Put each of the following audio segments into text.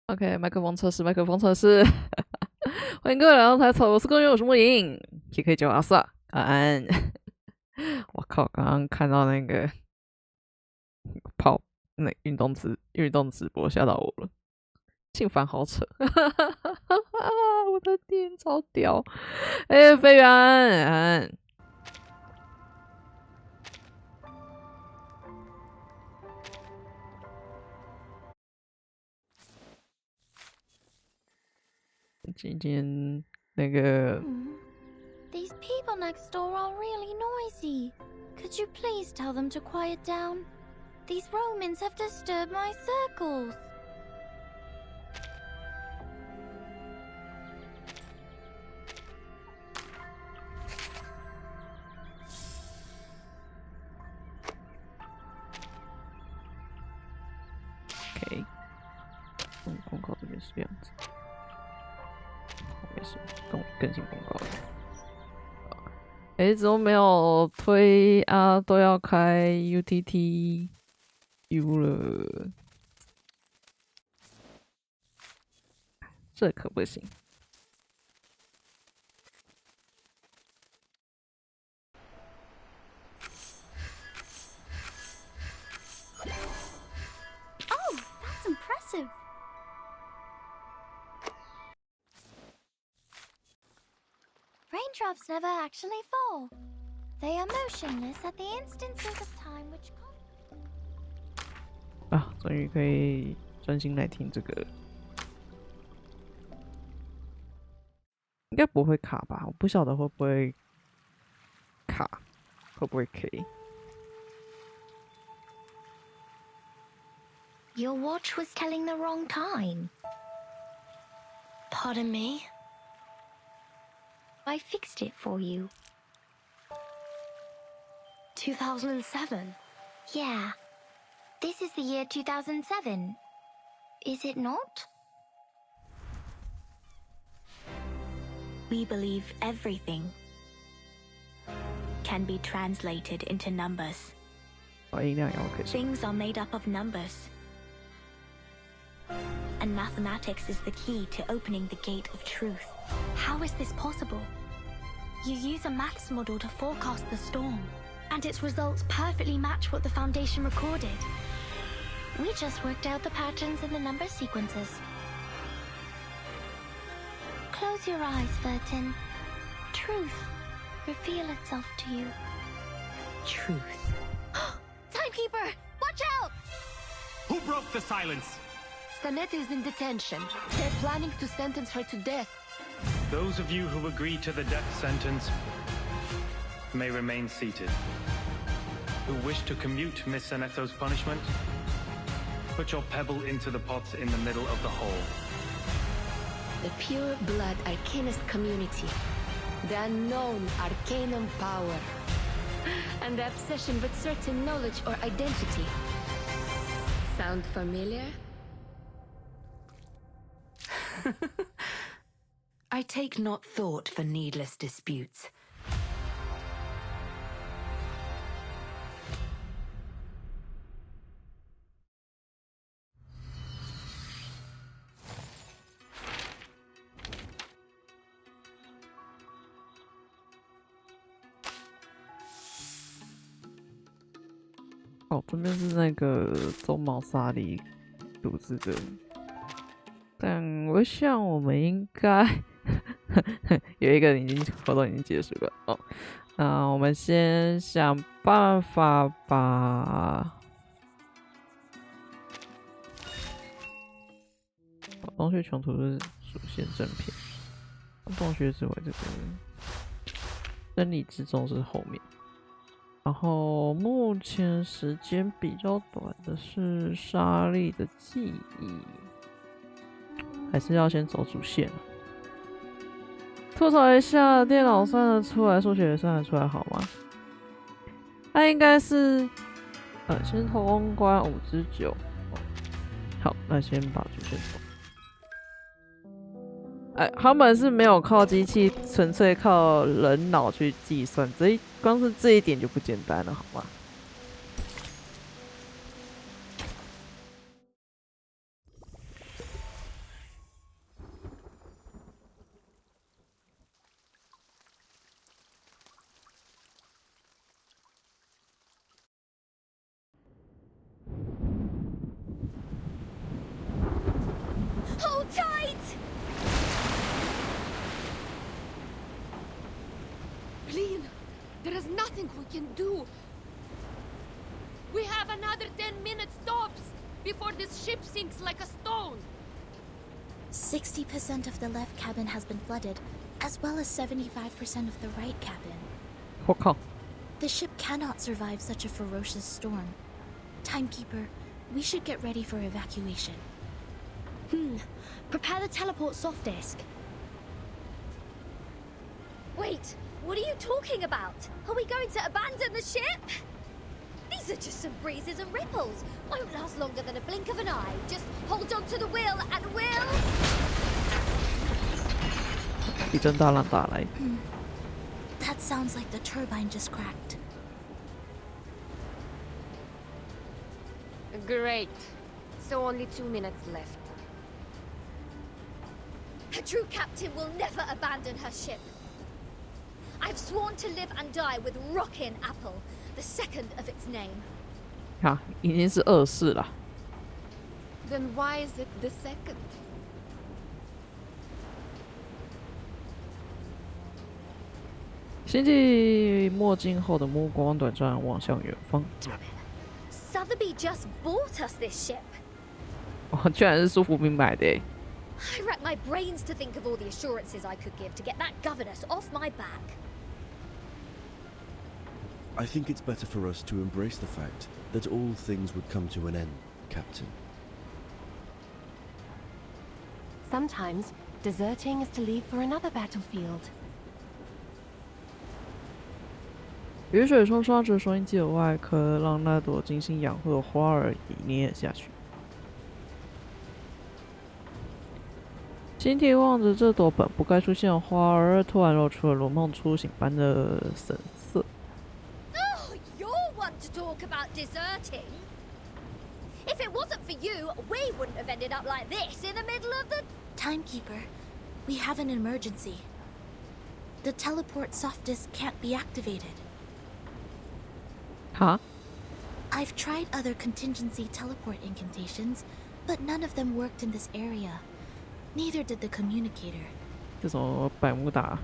OK，麦克风测试，麦克风测试。欢迎各位来到台草，我是公园，我是莫影，也可以叫我阿萨。安安，我靠，刚刚看到那个跑那运动直播，吓到我了。庆凡好扯，我的天，超屌！飞远安，今天那个 These people next door are really noisy. Could you please tell them to quiet down? These Romans have disturbed my circles. OK， 公告这边是这样子，没事，更新公告了。怎么没有推啊？都要开 UTT U 了，这可不行。Oh, that's impressive. Raindrops never actually fall. They are motionless at the instances of time which. 啊，终于可以专心来听这个，应该不会卡吧？我不晓得会不会卡，会不会可以？ Your watch was telling the wrong time. Pardon me? I fixed it for you. 2007? Yeah. This is the year 2007. Is it not? We believe everything can be translated into numbers. 音量也 OK。 Things are made up of numbers. And mathematics is the key to opening the gate of truth. How is this possible? You use a maths model to forecast the storm, and its results perfectly match what the Foundation recorded. We just worked out the patterns in the number sequences. Close your eyes, Vertin. Truth reveal itself to you. Truth. Timekeeper, watch out! Who broke the silence? Sanet is in detention. They're planning to sentence her to death. Those of you who agree to the death sentence may remain seated. Who wish to commute Miss Saneto's punishment, put your pebble into the pot in the middle of the hole. The pure blood arcanist community. The unknown arcanum power. And the obsession with certain knowledge or identity. Sound familiar? I take not thought for needless disputes. Oh, 哦，这边是那个鬃毛沙粒组织的。但我想我们应该有一个活动已经结束了哦。那我们先想办法把洞穴穷途是属线正片，洞穴之尾这个真理之中是后面。然后目前时间比较短的是沙粒的记忆。还是要先走主线。吐槽一下，电脑算得出来，数学也算得出来，好吗？它应该是，先通关5之9。好，那先把主线走。他们是没有靠机器，纯粹靠人脑去计算，光是这一点就不简单了，好吗？ Clean. There is nothing we can do. We have another 10 minutes tops before this ship sinks like a stone. 60% of the left cabin has been flooded, as well as 75% of the right cabin. 我靠， The ship cannot survive such a ferocious storm. Timekeeper, we should get ready for evacuation. Prepare the teleport soft disk. Wait, what are you talking about? Are we going to abandon the ship? These are just some breezes and ripples. Won't last longer than a blink of an eye. Just hold on to the wheel and we'll... 地震大浪打来， That sounds like the turbine just cracked. Great. So only 2 minutes left. A true captain will never abandon her ship. I've sworn to live and die with Rockin' Apple, the second of its name. 哈，已经是24了。 Then why is it the second? 星际墨镜后的目光短暂望向远方， Sotheby just bought us this ship. 哦，居然是苏福明买的耶。 I racked my brains to think of all the assurances I could give to get that governess off my back. I think it's better for us to embrace the fact that all things would come to an end, Captain. Sometimes, deserting is to leave for another battlefield. 雨水冲刷着收音机的外壳，让那朵精心养护的花儿也捏下去。星体望着这朵本不该出现的花儿，突然露出了如梦初醒般的神色。 Oh, you're one to talk about deserting. If it wasn't for you, we wouldn't have ended up like this in the middle of the... Timekeeper, we have an emergency. The teleport soft disk can't be activated. 哈？ I've tried other contingency teleport incantations, but none of them worked in this area. Neither did the communicator. 这什么百慕达？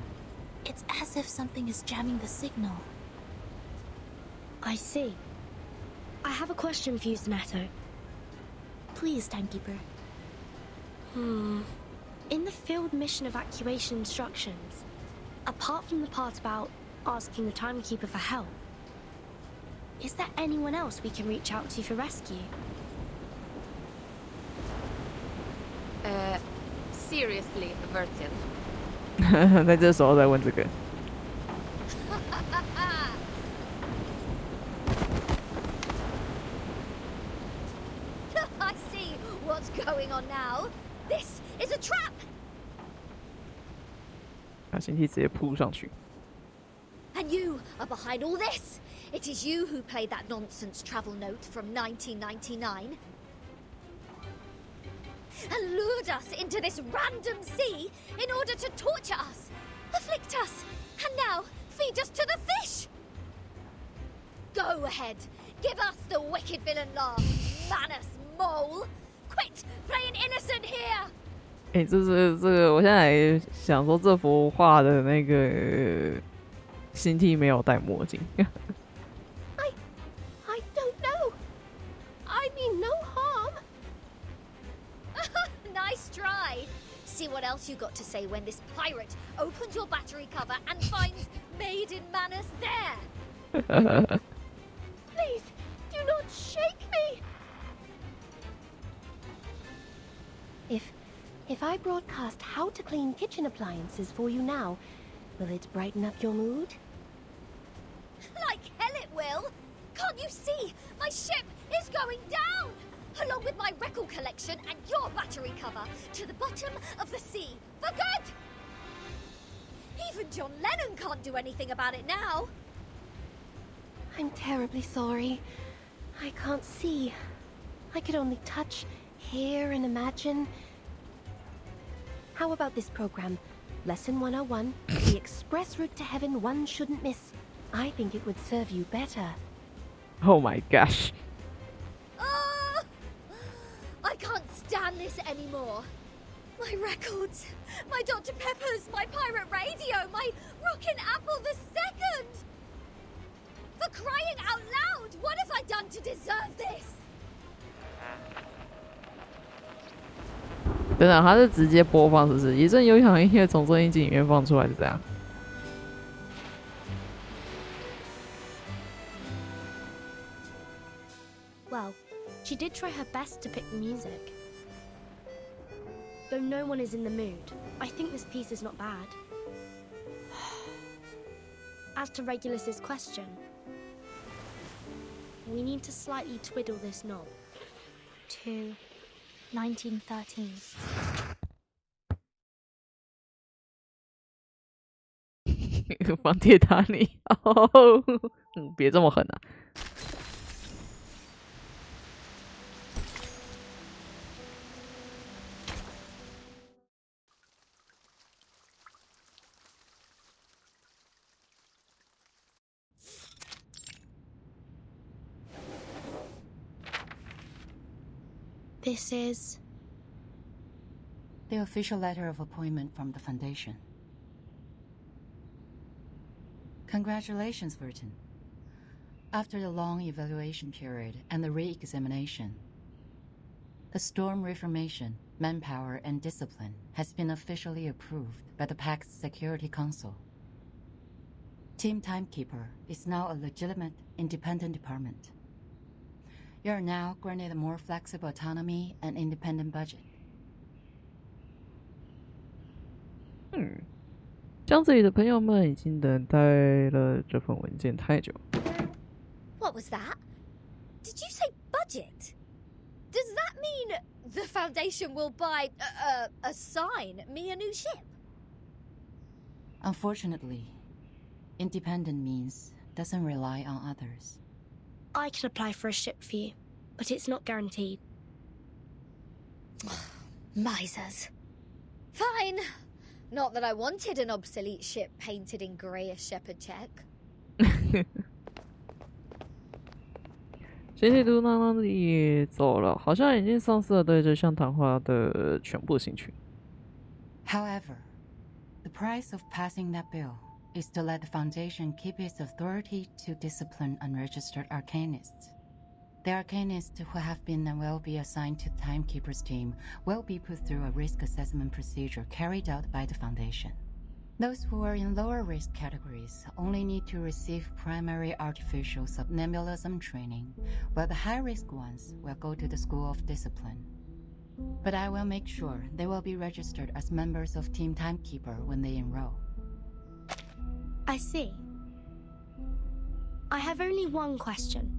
It's as if something is jamming the signal. I see. I have a question for you, Sanato. Please, Timekeeper. In the field mission evacuation instructions, apart from the part about asking the Timekeeper for help, is there anyone else we can reach out to for rescue? Seriously, Vertian. 在这时候再问这个。 I see what's going on now. This is a trap. 把星体直接扑上去。 And you are behind all this. It is you who played that nonsense travel note from 1999. And lured us into this random sea in order to torture us, afflict us, and now feed us to the fish. Go ahead, give us the wicked villain laugh, Manus Mole. Quit playing innocent here. 哎，这个，我现在想说这幅画的那个星体没有戴墨镜。I don't know. I mean no harm. Nice try. See what else you got to say when this pirate opens your battery cover and finds Maiden Manus there. Please, do not shake me. If I broadcast how to clean kitchen appliances for you now, will it brighten up your mood? Like hell it will. Can't you see? My ship is going down, along with my record collection and your battery cover, to the bottom of the sea for good. Even John Lennon can't do anything about it now. I'm terribly sorry. I can't see. I could only touch, hear, and imagine. How about this program? Lesson 101, the express route to heaven one shouldn't miss. I think it would serve you better. Oh my gosh. I can't stand this anymore. My records, my Dr. Peppers, my pirate radio, my Rockin' Apple the Second. 等等，它是直接播放，是不是？一阵悠扬音乐从这一集里面放出来是这样。Well, she did try her best to pick the music. Though no one is in the mood, I think this piece is not bad. As to Regulus's question, we need to slightly twiddle this knob. To 1913. 放铁达尼哦，别这么狠啊！This is the official letter of appointment from the Foundation. Congratulations, Burton. After the long evaluation period and the re-examination, the Storm Reformation, Manpower, and Discipline has been officially approved by the Pact's Security Council. Team Timekeeper is now a legitimate, independent department. You are now granted a more flexible autonomy and independent budget. 箱子里的朋友们已经等待了这份文件太久。What was that? Did you say budget? Does that mean the Foundation will assign me a new ship? Unfortunately, independent means doesn't rely on others. I can apply for a ship for you, but it's not guaranteed. Misers. Fine. Not that I wanted an obsolete ship painted in grey as shepherd check. 星期都那里走了，好像已经丧失了对这项谈话的全部兴趣。However, the price of passing that bill is to let the Foundation keep its authority to discipline unregistered arcanists. The arcanists who have been and will be assigned to the Timekeeper's team will be put through a risk assessment procedure carried out by the Foundation. Those who are in lower risk categories only need to receive primary artificial somnambulism training, while the high-risk ones will go to the School of Discipline. But I will make sure they will be registered as members of Team Timekeeper when they enroll. I see. I have only one question.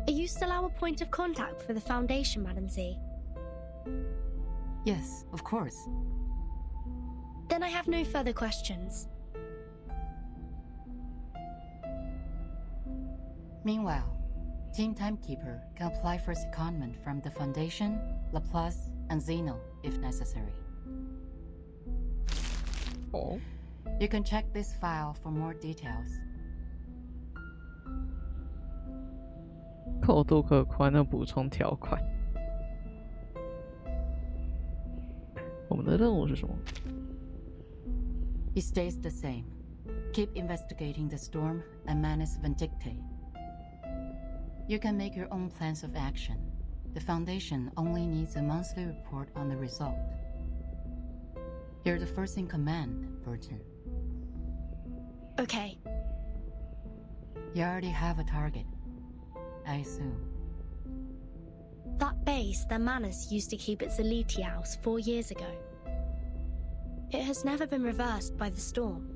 Are you still our point of contact for the Foundation, Madam Z? Yes, of course. Then I have no further questions. Meanwhile, Team Timekeeper can apply for secondment from the Foundation, Laplace, and Zeno if necessary. Oh. You can check this file for more details. 扣度可宽的补充条款。我们的任务是什么？ It stays the same. Keep investigating the storm and Manus Vindictae. You can make your own plans of action. The Foundation only needs a monthly report on the result. You're the first in command, Burton. Okay. You already have a target, I assume. That base that Manus used to keep its elite house 4 years ago. It has never been reversed by the storm.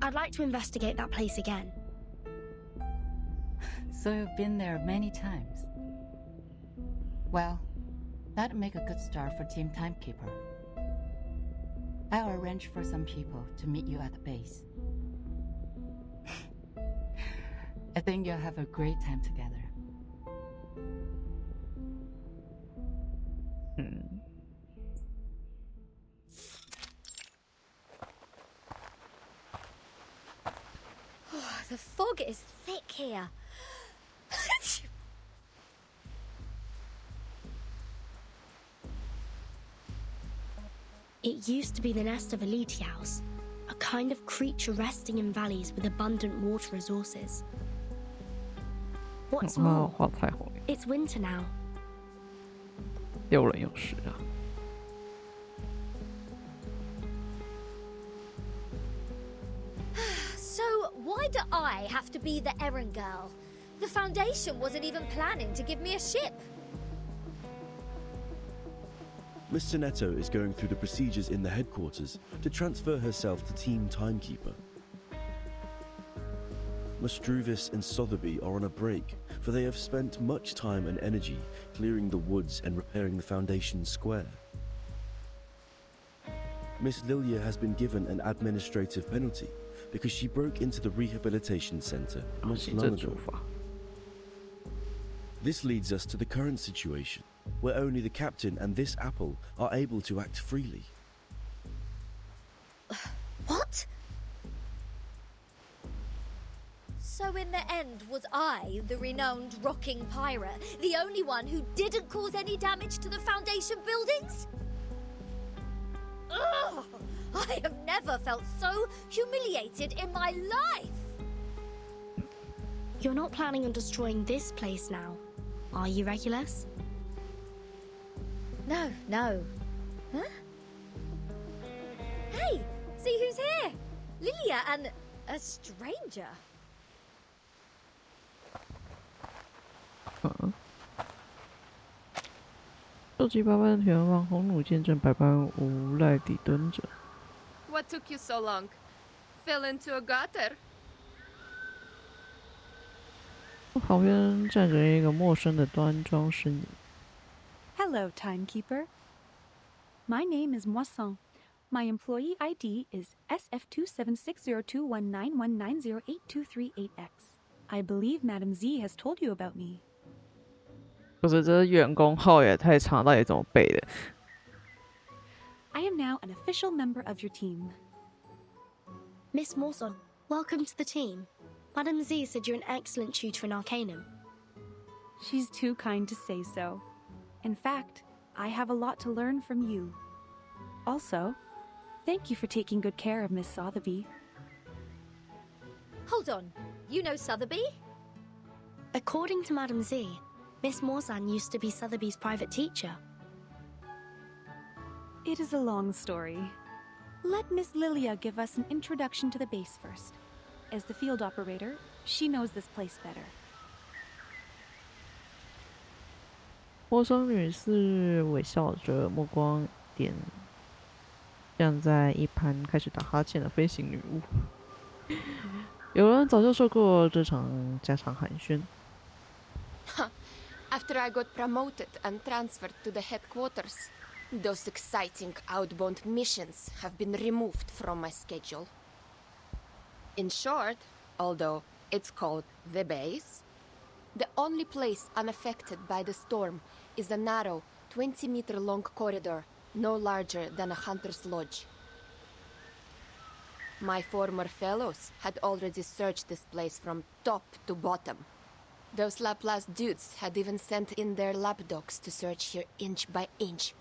I'd like to investigate that place again. So you've been there many times. Well, that'd make a good start for Team Timekeeper. I'll arrange for some people to meet you at the base. I think you'll have a great time together. The fog is thick here. It used to be the nest of a Litiaus, a kind of creature resting in valleys with abundant water resources. What's more, it's winter now. 六人有10啊。So why do I have to be the errand girl? The Foundation wasn't even planning to give me a ship. Mr. Netto is going through the procedures in the headquarters to transfer herself to Team Timekeeper. Mastruvis and Sotheby are on a break, for they have spent much time and energy clearing the woods and repairing the Foundation square. Miss Lilia has been given an administrative penalty because she broke into the rehabilitation center not long ago. This leads us to the current situation, where only the captain and this apple are able to act freely. What? So in the end, was I, the renowned rocking pirate, the only one who didn't cause any damage to the Foundation buildings? Ugh! I have never felt so humiliated in my life! You're not planning on destroying this place now, are you, Regulus? No. Huh? Hey, see who's here? Lilia and a stranger. 收集8班前往红弩舰镇百般无赖地蹲着。What took you so long? Fell into a gutter? 旁边站着一个陌生的端庄身影。Hello, Timekeeper. My name is Moisson. My employee ID is SF27602191908238X. I believe Madam Z has told you about me. 不是，这员工号也太长，到底怎么背的？ I am now an official member of your team. Miss Morson, welcome to the team. Madame Z said you're an excellent tutor in Arcanum. She's too kind to say so. In fact, I have a lot to learn from you. Also, thank you for taking good care of Miss Sotheby. Hold on, you know Sotheby? According to Madame Z, Miss Morzan used to be Sotheby's private teacher. It is a long story. Let Miss Lilia give us an introduction to the base first. As the field operator, she knows this place better. 陌生女士微笑着，目光点向在一旁开始打哈欠的飞行女巫。有人早就受够这场家常寒暄。After I got promoted and transferred to the headquarters, those exciting outbound missions have been removed from my schedule. In short, although it's called the base, the only place unaffected by the storm is a narrow, 20-meter-long corridor, no larger than a hunter's lodge. My former fellows had already searched this place from top to bottom. Those Laplace dudes had even sent in their lapdogs to search here inch by inch.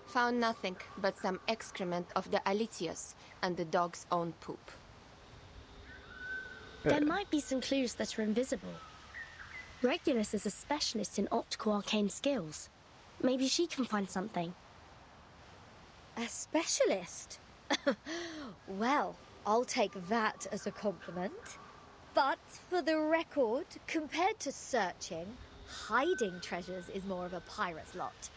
Found nothing but some excrement of the Alitius and the dog's own poop. There might be some clues that are invisible. Regulus is a specialist in optical arcane skills. Maybe she can find something. A specialist? Well, I'll take that as a compliment. But for the record, compared to searching, hiding treasures is more of a pirate's lot.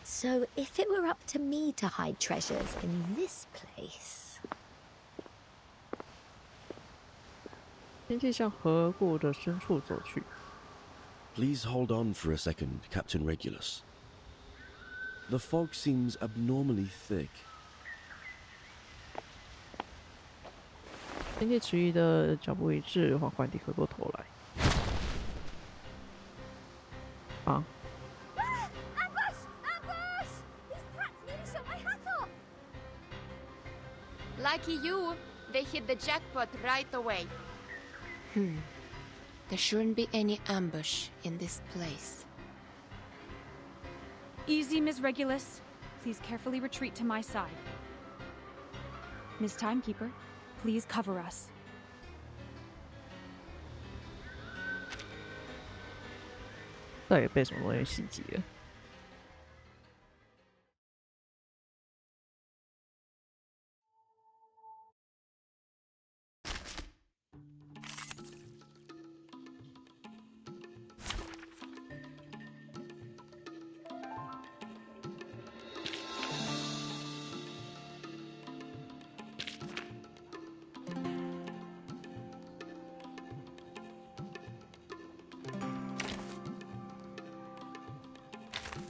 So if it were up to me to hide treasures in this place... 天气向河谷的深处走去。Please hold on for a second, Captain Regulus. The fog seems abnormally thick. 天气迟疑的脚步一致，缓缓地回过头来。啊！ Ambush! Ambush! These brats nearly shot my hat off! Lucky you, they hit the jackpot right away. There shouldn't be any ambush in this place. Easy, Ms. Regulus. Please carefully retreat to my side. Miss Timekeeper, please cover us. 到底被什么东西袭击了？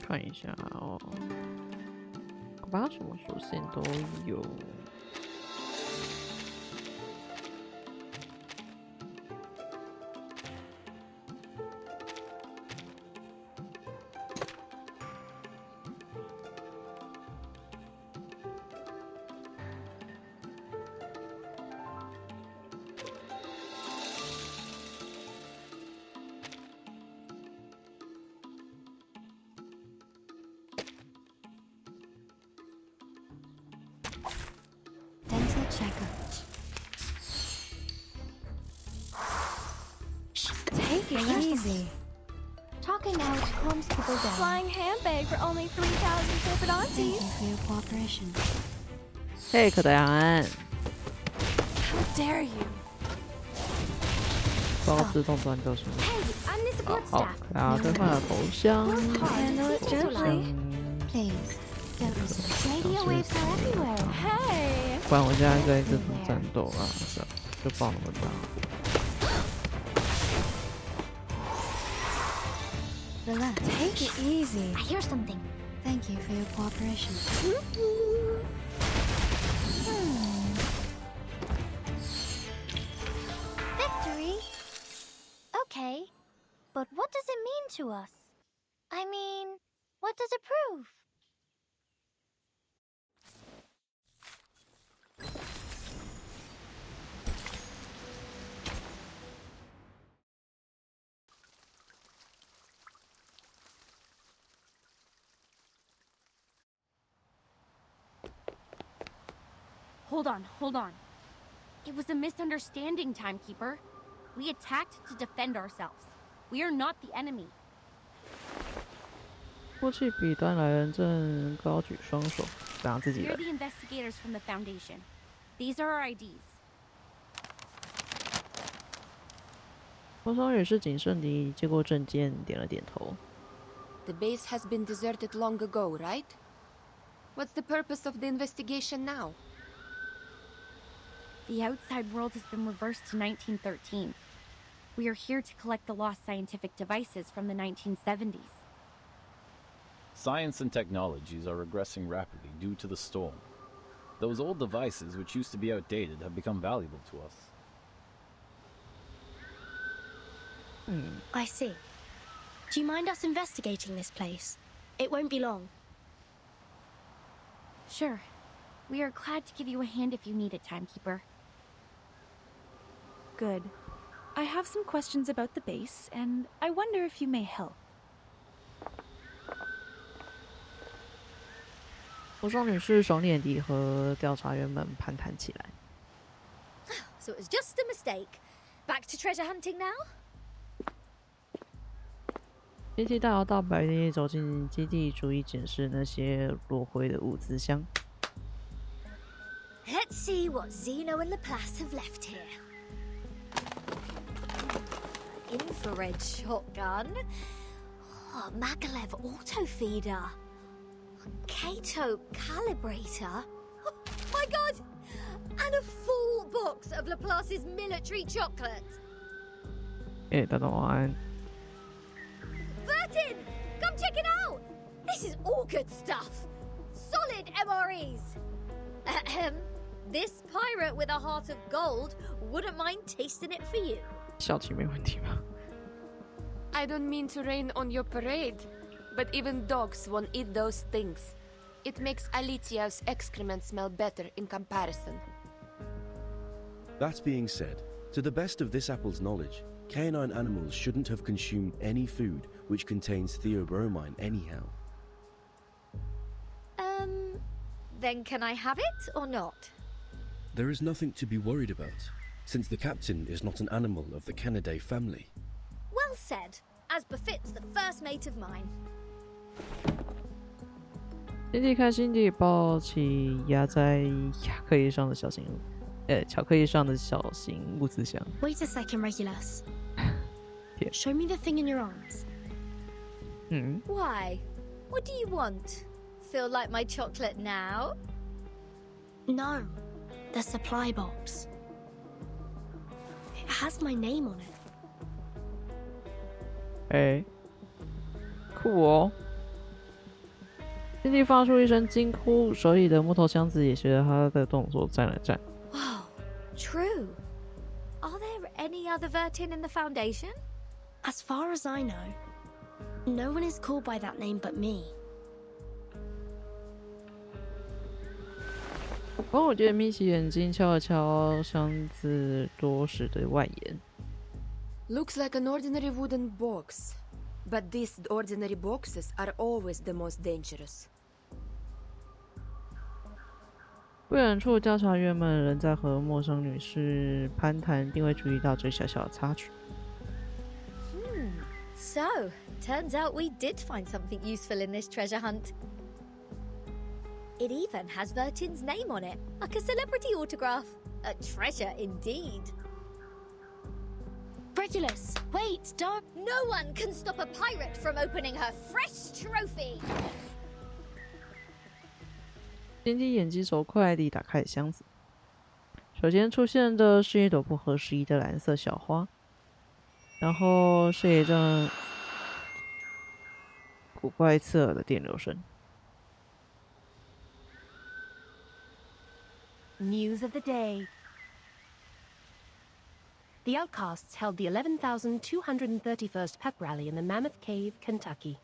看一下哦，好吧，什么属性都有。Dental checker. Take it easy. Talking out calms people down. Flying handbag for only 3,000 Thank Corporantes. you for your cooperation. 嘿，可达安， How dare you? 不知道自动转到什么。 Hey, I'm the 好 support 好， staff. 然后兑换了头像， Handle it gently. 嗯， Please, don't listen. Radio waves are everywhere. Hey. 不然我现在跟这组战斗啊，是吧就爆那么大。 Relax. Take it easy. I hear something. Thank you for your cooperation. Victory? Okay. But what does it mean to us? I mean, what does it prove? Hold on. It was a misunderstanding, Timekeeper. We attacked to defend ourselves. We are not the enemy. 过去比端来人正高举双手，让自己 We're 来。 the investigators from the Foundation. These are our IDs. 风霜也是谨慎地接过证件，点了点头。 The base has been deserted long ago, right? What's the purpose of the investigation now? The outside world has been reversed to 1913. We are here to collect the lost scientific devices from the 1970s. Science and technologies are regressing rapidly due to the storm. Those old devices, which used to be outdated, have become valuable to us. I see. Do you mind us investigating this place? It won't be long. Sure. We are glad to give you a hand if you need it, Timekeeper. Good. I have some questions about the base, and I wonder if you may help. 风霜女士爽脸地和调查员们攀谈起来。 So it was just a mistake. Back to treasure hunting now? 天气大摇大摆地走进基地，逐一检视那些落灰的物资箱。 Let's see what Zeno and Laplace have left here. Infrared shotgun. Oh, Maglev auto feeder. Kato calibrator. Oh my god! And a full box of Laplace's military chocolate. 哎，大家晚安。 Bertin! Come check it out! This is all good stuff. Solid MREs. Ahem. This pirate with a heart of gold wouldn't mind tasting it for you. 小气没问题吧？ I don't mean to rain on your parade, but even dogs won't eat those things. It makes Alitia's excrement smell better in comparison. That being said, to the best of this apple's knowledge, canine animals shouldn't have consumed any food which contains theobromine anyhow. Then can I have it or not? There is nothing to be worried about, since the captain is not an animal of the Canidae family. Well said. as befits the first mate of mine. 弟弟开心地抱起压在亚克力上的巧克力上的小型物资箱。Wait a second, Regulus. Show me the thing in your arms. Why? What do you want? Feel like my chocolate now? No, the supply box. It has my name on it. 哎，酷哦！弟弟发出一声惊呼，手里的木头箱子也随着他的动作站了站。Wow, true. Are there any other Vertin in the Foundation? As far as I know, no one is called by that name but me. 我觉得眯起眼睛敲了敲箱子多时的外沿。Looks like an ordinary wooden box. But these ordinary boxes are always the most dangerous. 不远处，调查员们仍在和陌生女士攀谈，并未注意到这小小的插曲。So, turns out we did find something useful in this treasure hunt. It even has Vertin's name on it, like a celebrity autograph. A treasure indeed. Regulus, wait, don't... No one can stop a pirate from opening her fresh trophy! 丁丁眼疾手快地打开了箱子，首先出现的是一朵不合时宜的蓝色小花，然后是一阵古怪刺耳的电流声。News of the day. The Outcasts held the 11,231st pep rally in the Mammoth Cave, Kentucky.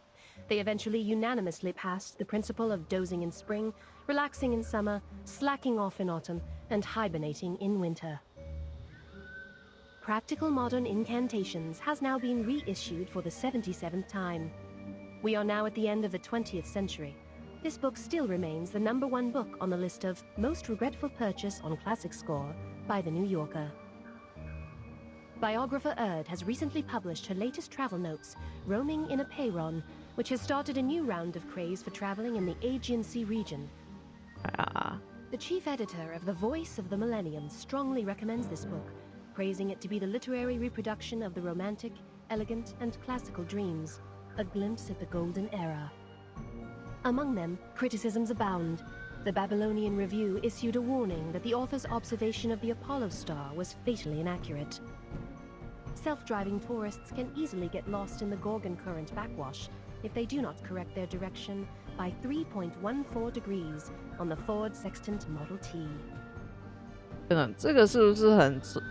They eventually unanimously passed the principle of dozing in spring, relaxing in summer, slacking off in autumn, and hibernating in winter. Practical Modern Incantations has now been reissued for the 77th time. We are now at the end of the 20th century. This book still remains the #1 book on the list of most regretful purchase on Classic Score by The New Yorker. Biographer Erd has recently published her latest travel notes, Roaming in a Peyron, which has started a new round of craze for traveling in the Aegean Sea region. The chief editor of The Voice of the Millennium strongly recommends this book, praising it to be the literary reproduction of the romantic, elegant, and classical dreams, a glimpse at the golden era. Among them, criticisms abound. The Babylonian Review issued a warning that the author's observation of the Apollo star was fatally inaccurate. Self-driving tourists can easily get lost in the Gorgon Current backwash if they do not correct their direction by 3.14 degrees on the Ford Sextant Model T. 这个是不是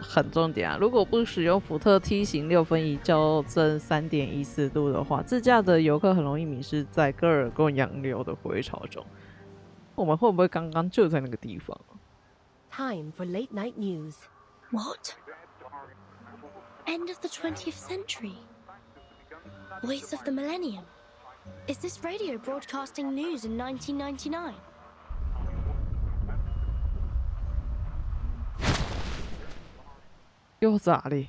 很重点啊？如果不使用福特 T 型6分仪校正 3.14 度的话，自驾的游客很容易迷失在戈尔贡洋流的回潮中。我们会不会刚刚就在那个地方？ Time for late night news. What? End of the 20th century? Voice of the Millennium? Is this radio broadcasting news in 1999? 又咋哩？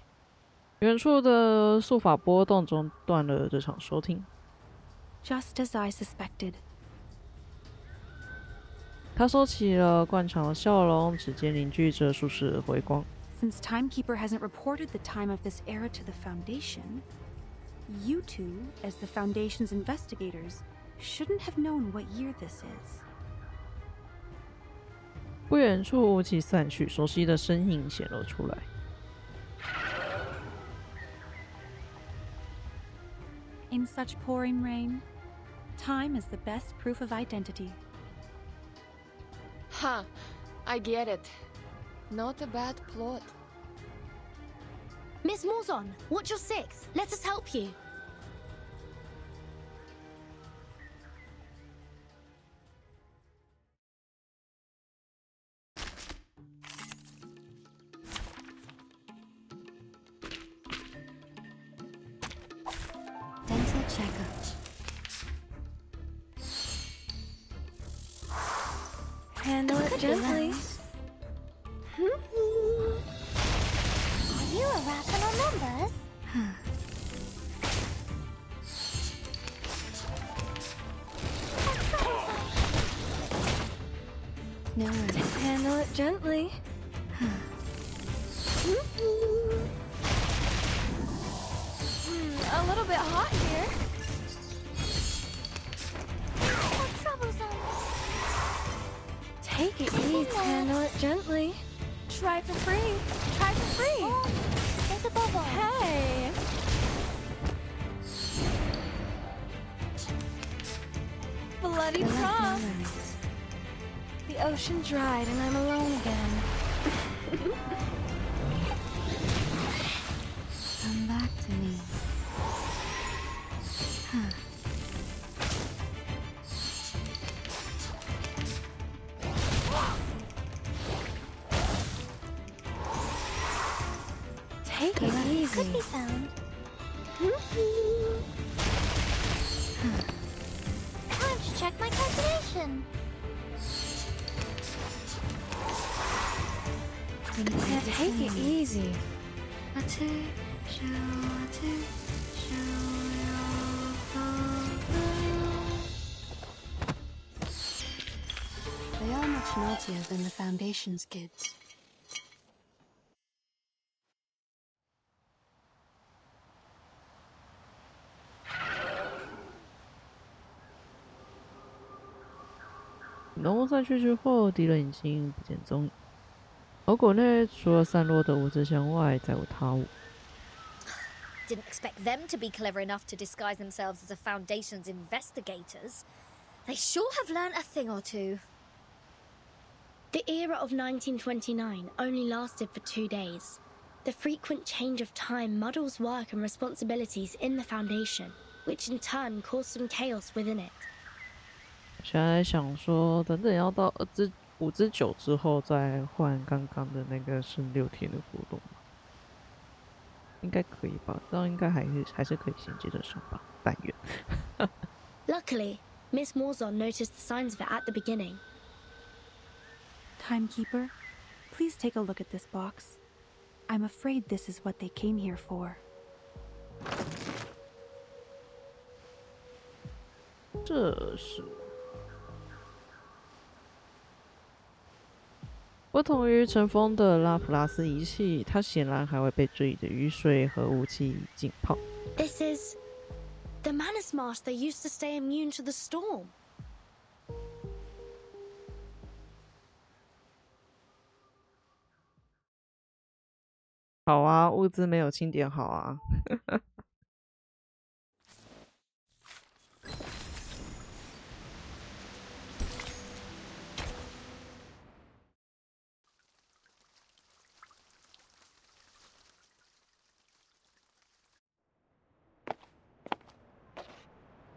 远处的速法波动中断了这场收听。 Just as I suspected. 他收起了惯常的笑容，指尖凝聚着舒适的回光。 Since Timekeeper hasn't reported the time of this era to the Foundation, you two, as the Foundation's investigators, shouldn't have known what year this is. 不远处雾气散去，熟悉的身影显露出来。 In such pouring rain, time is the best proof of identity. Huh, I get it. Not a bad plot. Miss Morzon, watch your six. Let us help you. Dental checkup. Handle it gently. Are you a rat on numbers? gently. A little bit hot here. Oh, troublesome. Take it easy, handle it gently. Try for free. Try for free. Oh, there's a bubble. Hey! Bloody prom. The ocean dried and I'm alone again. Come back to me. Take it easy. Could be found. Time to check my calculation. Yeah, take it easy. They are much naughtier than the Foundation's kids.浓雾散去之后，敌人已经不见踪影。河谷内除了散落的物资箱外，再无他物。Didn't expect them to be clever enough to disguise themselves as the Foundation's investigators. They sure have learned a thing or two. The era of 1929 only lasted for 2 days. The frequent change of time muddles work and responsibilities in the Foundation, which in turn caused some chaos within it. 现在想说，等等要到5之9之后再换刚刚的那个是6天的活动吧，应该可以吧？这样应该还是可以衔接得上吧？但愿。Luckily, Miss Morzon noticed the signs of it at the beginning. Timekeeper, please take a look at this box. I'm afraid this is what they came here for. 这是不同于尘封的拉普拉斯仪器，它显然还会被这里的雨水和雾气浸泡。This is the Manus mask they used to stay immune to the storm. 好啊，物资没有清点好啊。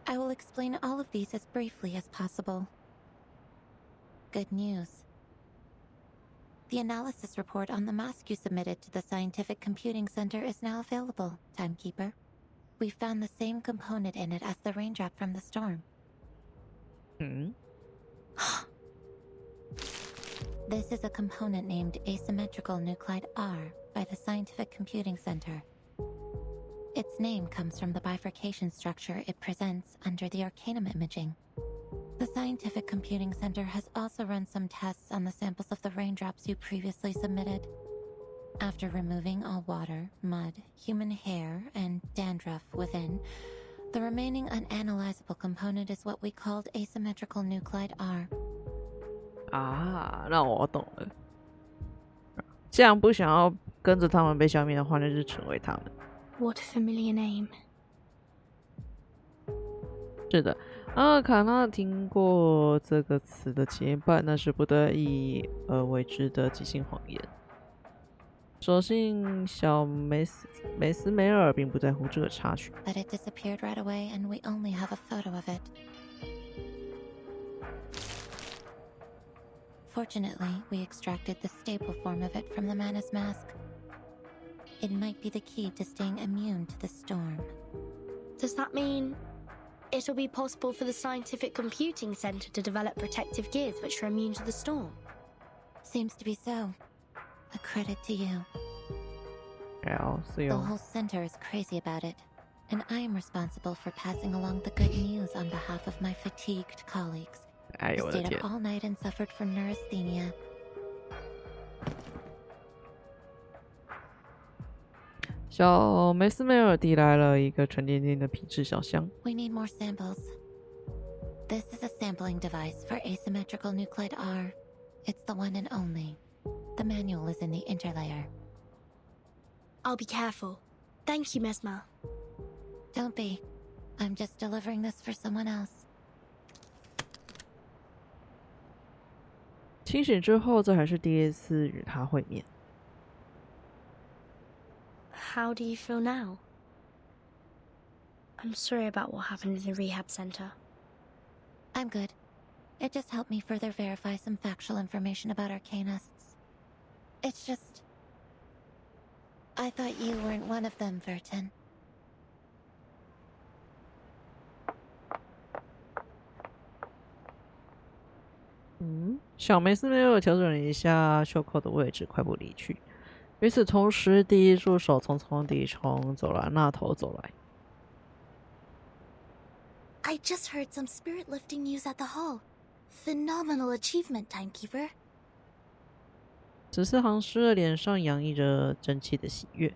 I will explain all of these as briefly as possible. Good news. The analysis report on the mask you submitted to the Scientific Computing Center is now available, Timekeeper. We found the same component in it as the raindrop from the storm. This is a component named asymmetrical nuclide R by the Scientific Computing Center. Its name comes from the bifurcation structure it presents under the Arcanum imaging. The Scientific Computing Center has also run some tests on the samples of the raindrops you previously submitted. After removing all water, mud, human hair, and dandruff within, the remaining unanalyzable component is what we called asymmetrical nuclide R. 啊，那我懂了。既然不想要跟着他们被消灭的话，那就成为他们。What a familiar name. 是的，阿尔卡纳听过这个词的前半，那是不得已而为之的即兴谎言。所幸小梅斯梅尔并不在乎这个插曲。But it disappeared right away, and we only have a photo of it. Fortunately, we extracted the stable form of it from the Manus mask. It might be the key to staying immune to the storm. Does that mean it'll be possible for the Scientific Computing Center to develop protective gears which are immune to the storm? Seems to be so. A credit to you. The whole center is crazy about it, and I am responsible for passing along the good news on behalf of my fatigued colleagues who stayed up all night and suffered from neurasthenia. 小梅斯梅尔递来了一个沉甸甸的皮质小箱。We need more samples. This is a sampling device for asymmetrical nuclide R. It's the one and only. The manual is in the interlayer. I'll be careful. Thank you, Mesmer. Don't be. I'm just delivering this for someone else. 清醒之后，这还是第一次与他会面。How do you feel now? I'm sorry about what happened in the rehab center. I'm good. It just helped me further verify some factual information about Arcanists. It's just... I thought you weren't one of them, Vertin. 小梅斯梅尔调整了一下袖口的位置，快步离去。与此同时，第一助手匆匆地从走廊那头走来。I just heard some spirit lifting news at the hall. Phenomenal achievement, Timekeeper. 14行诗的脸上洋溢着真切的喜悦，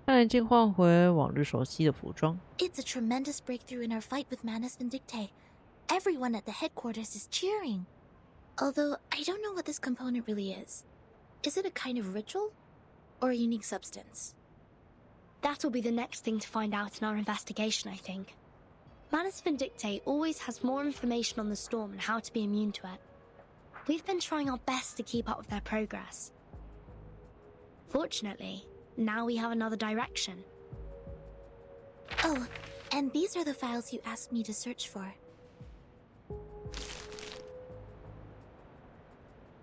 他已经换回往日熟悉的服装。It's a tremendous breakthrough in our fight with Manus Vindicte. Everyone at the headquarters is cheering. Although, I don't know what this component really is. Is it a kind of ritual? Or a unique substance? That'll be the next thing to find out in our investigation, I think. Manus Vindicte always has more information on the storm and how to be immune to it. We've been trying our best to keep up with their progress. Fortunately, now we have another direction. Oh, and these are the files you asked me to search for.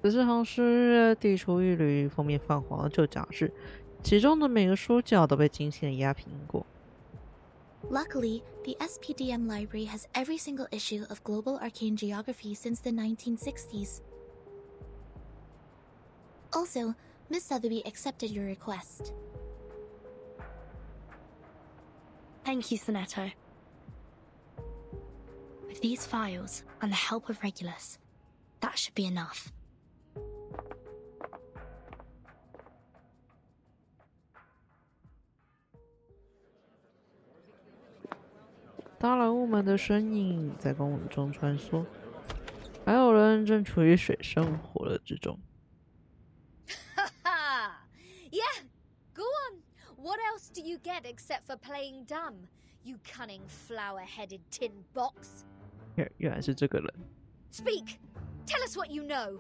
14行诗递出一缕封面泛黄的旧杂志，其中的每个书角都被精心的压平过。Luckily, the SPDM library has every single issue of global arcane geography since the 1960s. Also, Miss Sotheby accepted your request. Thank you, Sonetto. With these files and the help of Regulus, that should be enough. 达兰雾们的身影在公园中穿梭，还有人正处于水深火热之中。Yeah, go on. What else do you get except for playing dumb, you cunning flower-headed tin box? 原来是这个人。Speak. Tell us what you know.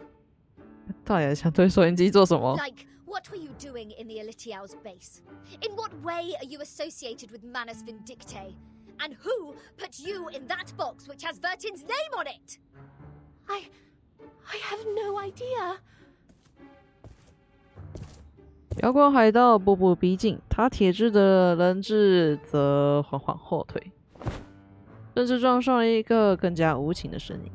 到底想对收音机做什么 Like, what were you doing in the Elitiao's base? In what way are you associated with Manus Vindicte? And who put you in that box which has Vertin's name on it? I have no idea. 摇滚海盗步步逼近，他铁质的人质则缓缓后退，甚至撞上了一个更加无情的身影。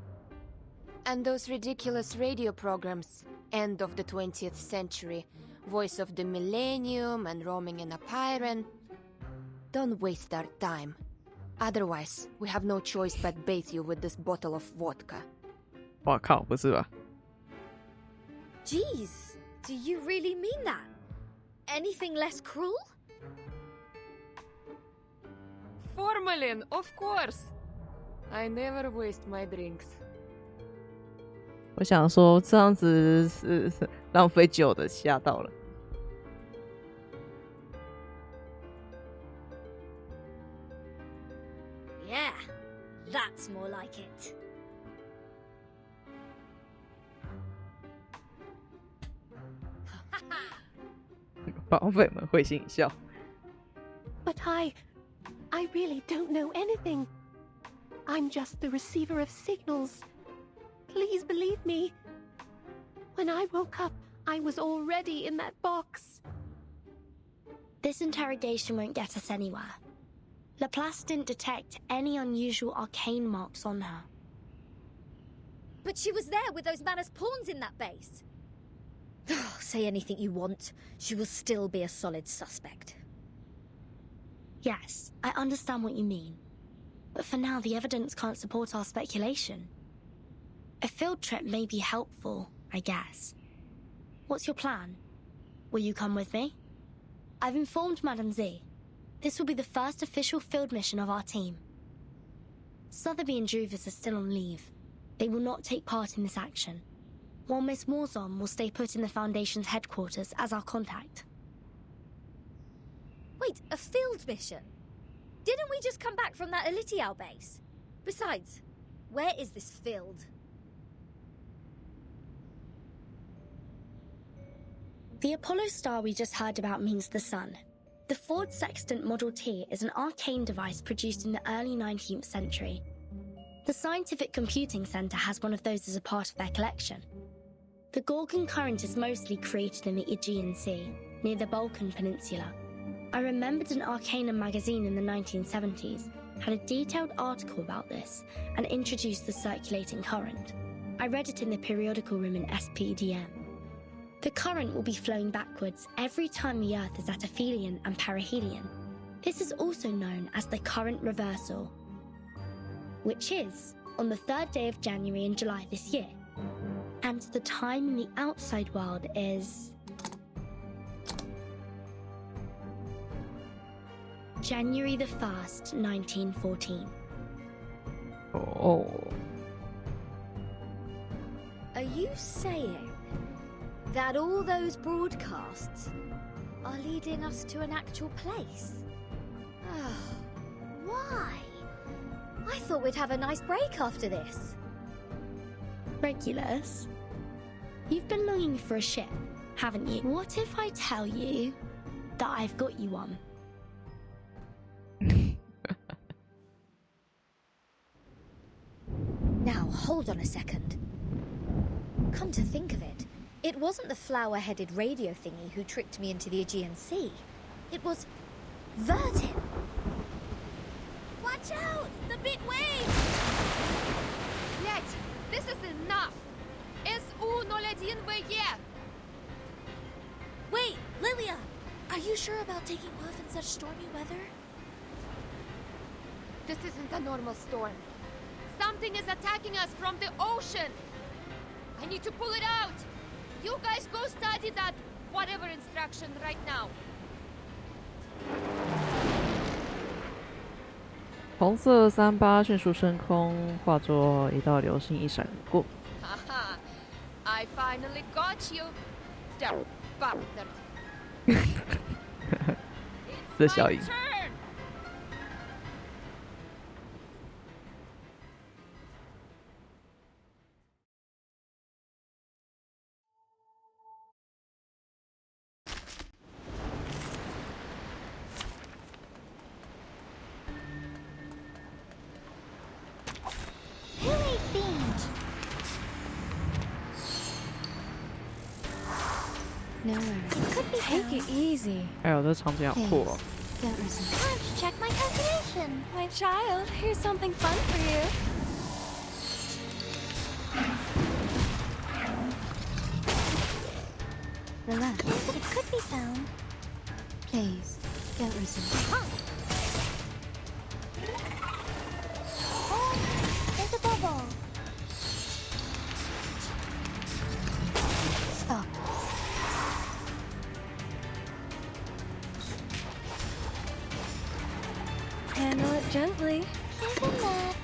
And those ridiculous radio programs, end of the 20th century, voice of the millennium and roaming in a Pyren. Don't waste our time. Otherwise, we have no choice but bathe you with this bottle of vodka. 哇靠，不是吧 Jeez, do you really mean that? Anything less cruel? Formalin, of course. I never waste my drinks. 我想说这样子是浪费酒的，吓到了。Yeah, that's more like it. 绑匪们会心一笑。But I really don't know anything. I'm just the receiver of signals. Please believe me. When I woke up, I was already in that box. This interrogation won't get us anywhere. Laplace didn't detect any unusual arcane marks on her. But she was there with those Manus pawns in that base. Say anything you want, she will still be a solid suspect. Yes, I understand what you mean. But for now, the evidence can't support our speculation. A field trip may be helpful, I guess. What's your plan? Will you come with me? I've informed Madam Z. This will be the first official field mission of our team. Sotheby and Druvus are still on leave. They will not take part in this action, while Miss Morzon will stay put in the Foundation's headquarters as our contact. Wait, a field mission? Didn't we just come back from that Elitiao base? Besides, where is this field? The Apollo star we just heard about means the sun. The Ford Sextant Model T is an arcane device produced in the early 19th century. The Scientific Computing Center has one of those as a part of their collection. The Gorgon current is mostly created in the Aegean Sea, near the Balkan Peninsula. I remembered an Arcanum magazine in the 1970s had a detailed article about this and introduced the circulating current. I read it in the periodical room in SPDM. The current will be flowing backwards every time the Earth is at aphelion and perihelion. This is also known as the current reversal, which is on the 3rd day of January and July this year. And the time in the outside world is January the 1st, 1914. Oh. Are you saying that all those broadcasts are leading us to an actual place? Why? I thought we'd have a nice break after this. Regulus, you've been longing for a ship, haven't you? What if I tell you that I've got you one? Now, hold on a second. Come to think of it, it wasn't the flower-headed radio thingy who tricked me into the Aegean Sea. It was Verdin. Watch out! The big wave! Нет, this is enough! SU-01VE! Wait, Lilia! Are you sure about taking off in such stormy weather? This isn't a normal storm. Something is attacking us from the ocean! I need to pull it out! You guys go study that whatever instruction right now. 红色38迅速升空，化作一道流星一闪而过。Haha! I finally got you! Damn bastard! 这效应。No worries. Take it easy. 哎呦，这场景好酷哦！ Time to check my calculation. My child, here's something fun for you. Relax. It could be found. Please, don't resist. Oh, there's a bubble. Stop. Handle it gently. Isn't that?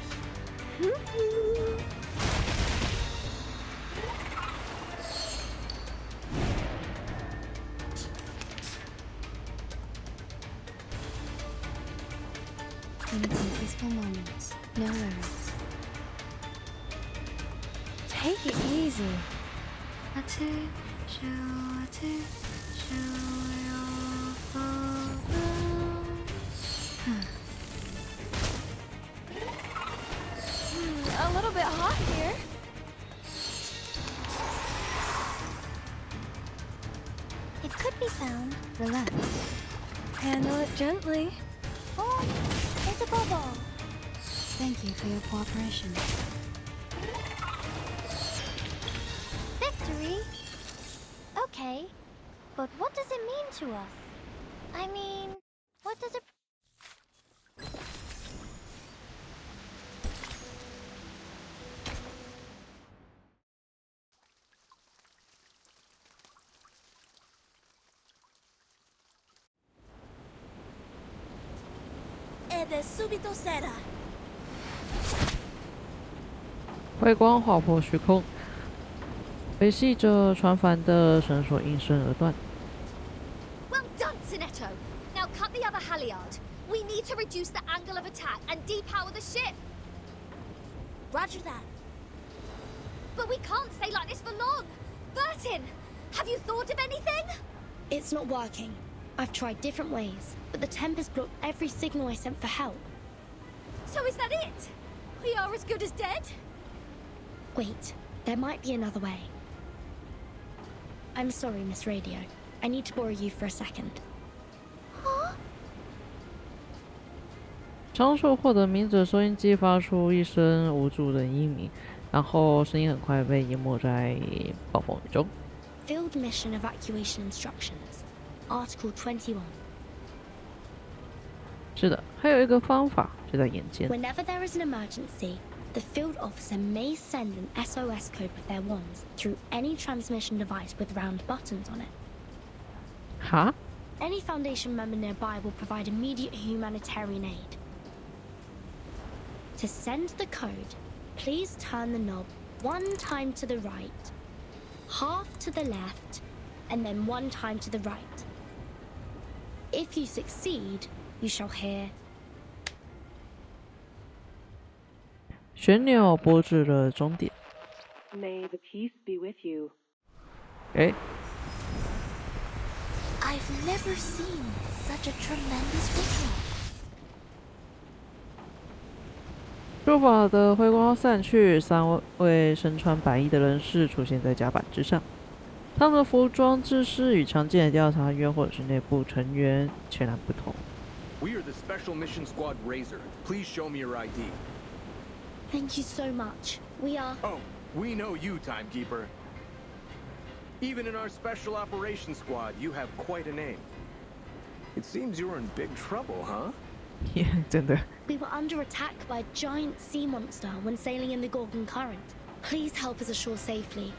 Gonna take peaceful moments. No worries. Take it easy. A little bit hot here. It could be found. Relax. Handle it gently. Oh, there's a bubble. Thank you for your cooperation. Victory? Okay, but what does it mean to us? I mean, what does it... de subito será. 辉光划破虚空，维系着船帆的绳索应声而断。Well done, Sinetto. Now cut the other halyard. We need to reduce the angle of attack and depower the ship. Roger that. But we can't stay like this for long. Bertin, have you thought of anything? It's not working. I've tried different ways, but the Tempest blocked every signal I sent for help. So is that it? We are as good as dead? Wait, there might be another way. I'm sorry, Miss Radio. I need to borrow you for a second. 长手获得名者收音机发出一声无助的音鸣，然后声音很快被淹没在暴风雨中。Field Mission Evacuation Instructions, Article 21. 是的，还有一个方法就在眼前。 Whenever there is an emergency, the field officer may send an SOS code with their wands through any transmission device with round buttons on it. 哈？ Any Foundation member nearby will provide immediate humanitarian aid. To send the code, please turn the knob 1 time to the right, half to the left, and then 1 time to the right. If you succeed, you shall hear 旋钮拨至了终点。 May the peace be with you. 哎， I've never seen such a tremendous ritual. 说法的辉光散去，3位身穿白衣的人士出现在甲板之上。他们的服装制式与常见的调查员或者是内部成员全然不同。 We are the Special Mission Squad Razor. Please show me your ID. Thank you so much. We are... Oh, we know you, Timekeeper. Even in our Special Operations Squad, you have quite a name. It seems you're in big trouble, huh? Yeah, 真的。 We were under attack by a giant sea monster when sailing in the Gorgon Current. Please help us ashore safely.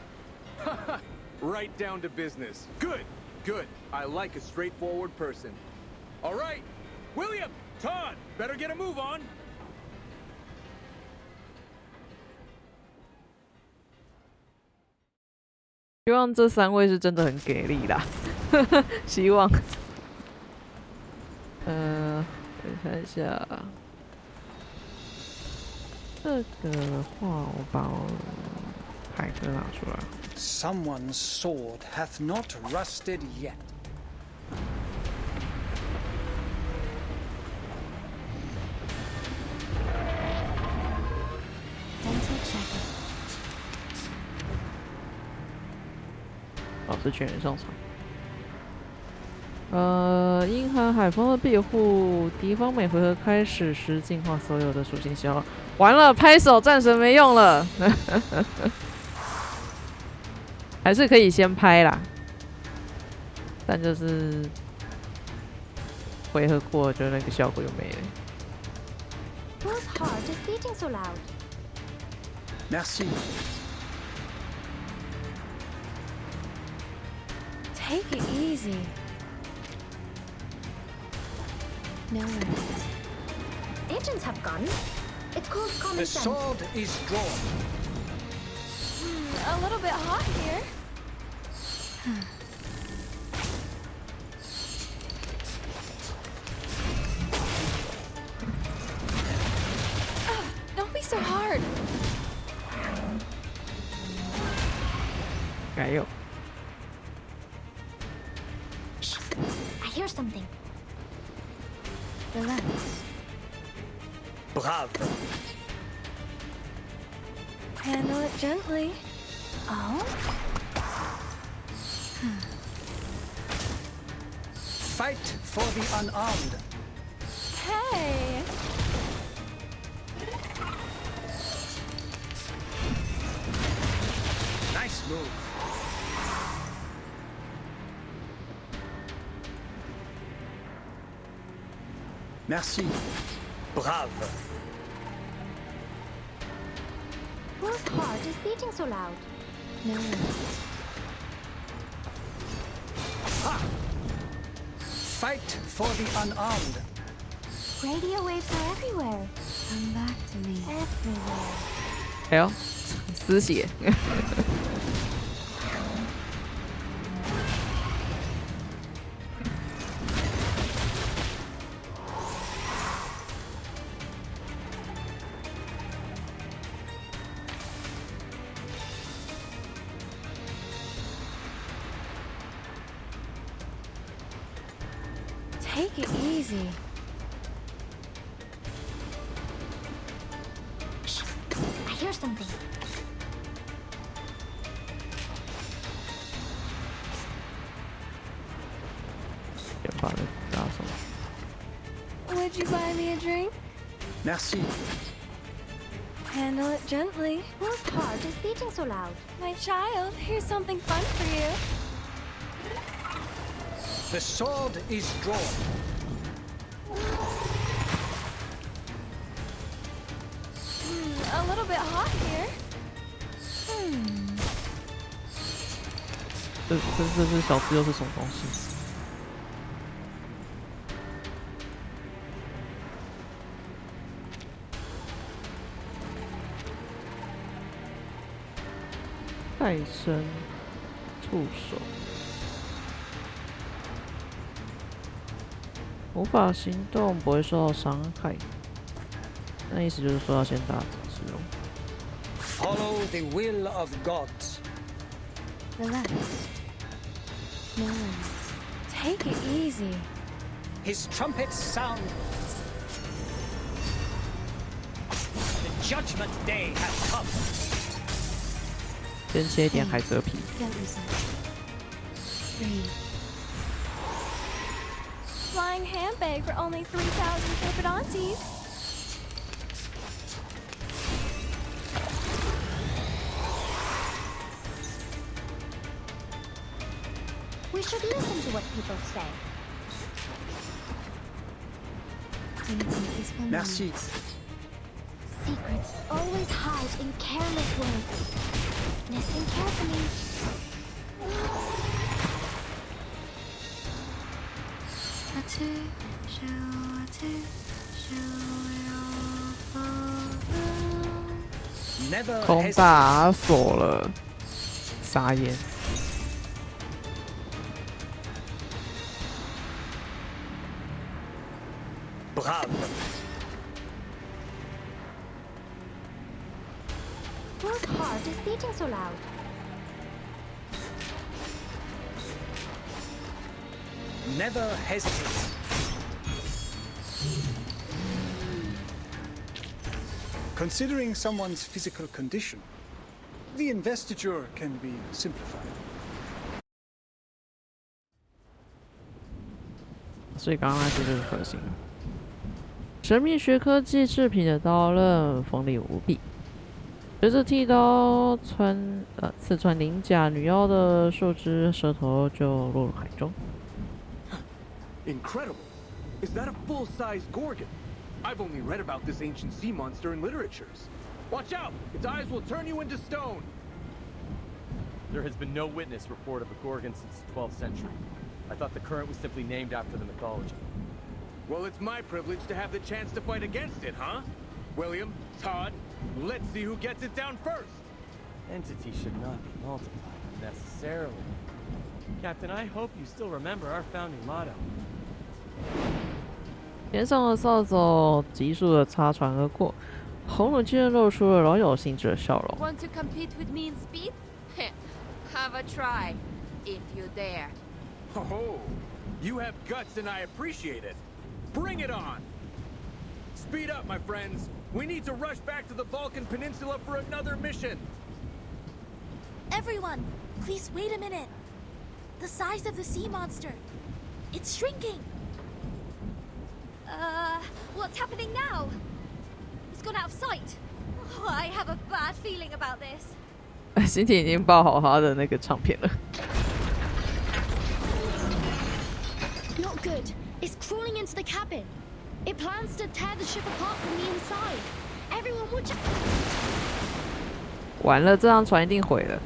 Right down to business. Good, good. I like a straightforward person. All right, William, Todd, better get a move on. 希望这3位是真的很给力啦，希望。我看一下，这个的话，我把海哥拿出来。 Someone's sword hath not rusted yet. Mental check. 老师全员上场。阴寒海风的庇护，敌方每回合开始时净化所有的属性消耗。完了，拍手战神没用了，还是可以先拍啦，但就是回合过就那个效果就没了。 Whose heart is beating so loud? Merci. Take it easy. No worries. Agents have guns. It's called common The sense. sword is drawn. A little bit hot here. Don't be so hard. 加油！ I hear something. Relax. Bravo. Handle it gently. Oh? Fight for the unarmed. Hey! Nice move. Merci. Brave. Whose heart is beating so loud? No worries. Ha! Fight for the unarmed. Radio waves are everywhere. Come back to me. Everywhere. 哎呦，丝血。Take it easy. Shh! I hear something. Would you buy me a drink? Merci. Handle it gently. Whose heart is beating so loud? My child, here's something fun for you. The sword is drawn. A little bit hot here. 这小只又是什么东西？再生触手，无法行动，不会受到伤害。那意思就是说要先打指示哦。Follow the will of gods. Relax. No worries. Take it easy. His trumpets sound. The judgment day has come. 先切一点海蜇皮。Flying handbag for only 3,000 Turpidontes. We should listen to what people say. Merci. Secrets always hide in careless words. Listen carefully. Never 空大锁了，傻眼。Bravo. Whose heart is beating so loud? Never hesitate. Considering someone's physical condition, the investiture can be simplified. 所以刚刚那些就是核心。神秘学科技制品的刀刃锋利无比，随着剃刀刺穿鳞甲女妖的树枝，舌头就落入海中。Incredible! Is that a full-size Gorgon? I've only read about this ancient sea monster in literatures. Watch out! Its eyes will turn you into stone! There has been no witness report of a Gorgon since the 12th century. I thought the current was simply named after the mythology. Well, it's my privilege to have the chance to fight against it, huh? William, Todd, let's see who gets it down first! Entity should not be multiplied unnecessarily. Captain, I hope you still remember our founding motto. 天上的扫帚急速的擦船而过，红冷间露出了饶有兴致的笑容。Want to compete with me in speed? Have a try, if you dare. Oh, you have guts and I appreciate it. Bring it on! Speed up, my friends. We need to rush back to the Balkan Peninsula for another mission. Everyone, please wait a minute. The size of the sea monster. It's shrinking. What's happening now? It's gone out of sight. Oh, I have a bad feeling about this. 心体已经报好他的那个唱片了。Not good. It's crawling into the cabin. It plans to tear the ship apart from the inside. Everyone watch out! 完了，这趟船一定毁了。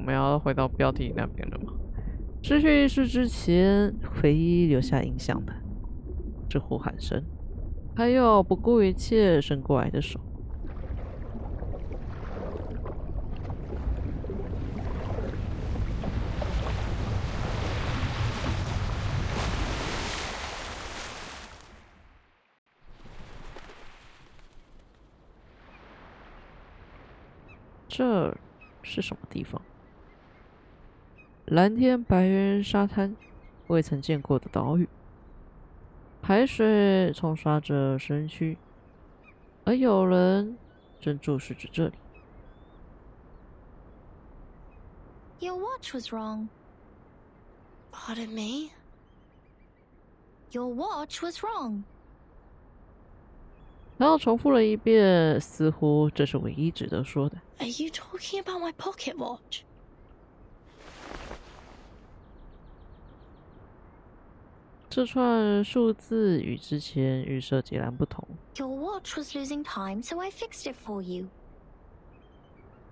我们要回到标题那边了吗？失去意识之前，唯一留下印象的是呼喊声，还有不顾一切伸过来的手。这是什么地方？蓝天白云沙滩，未曾见过的岛屿，海水冲刷着身躯，而有人正注视着这里。Your watch was wrong. Pardon me? Your watch was wrong. 然后重复了一遍，似乎这是唯一值得说的。Are you talking about my pocket watch? 这串数字与之前预设截然不同。Your watch was losing time, so I fixed it for you.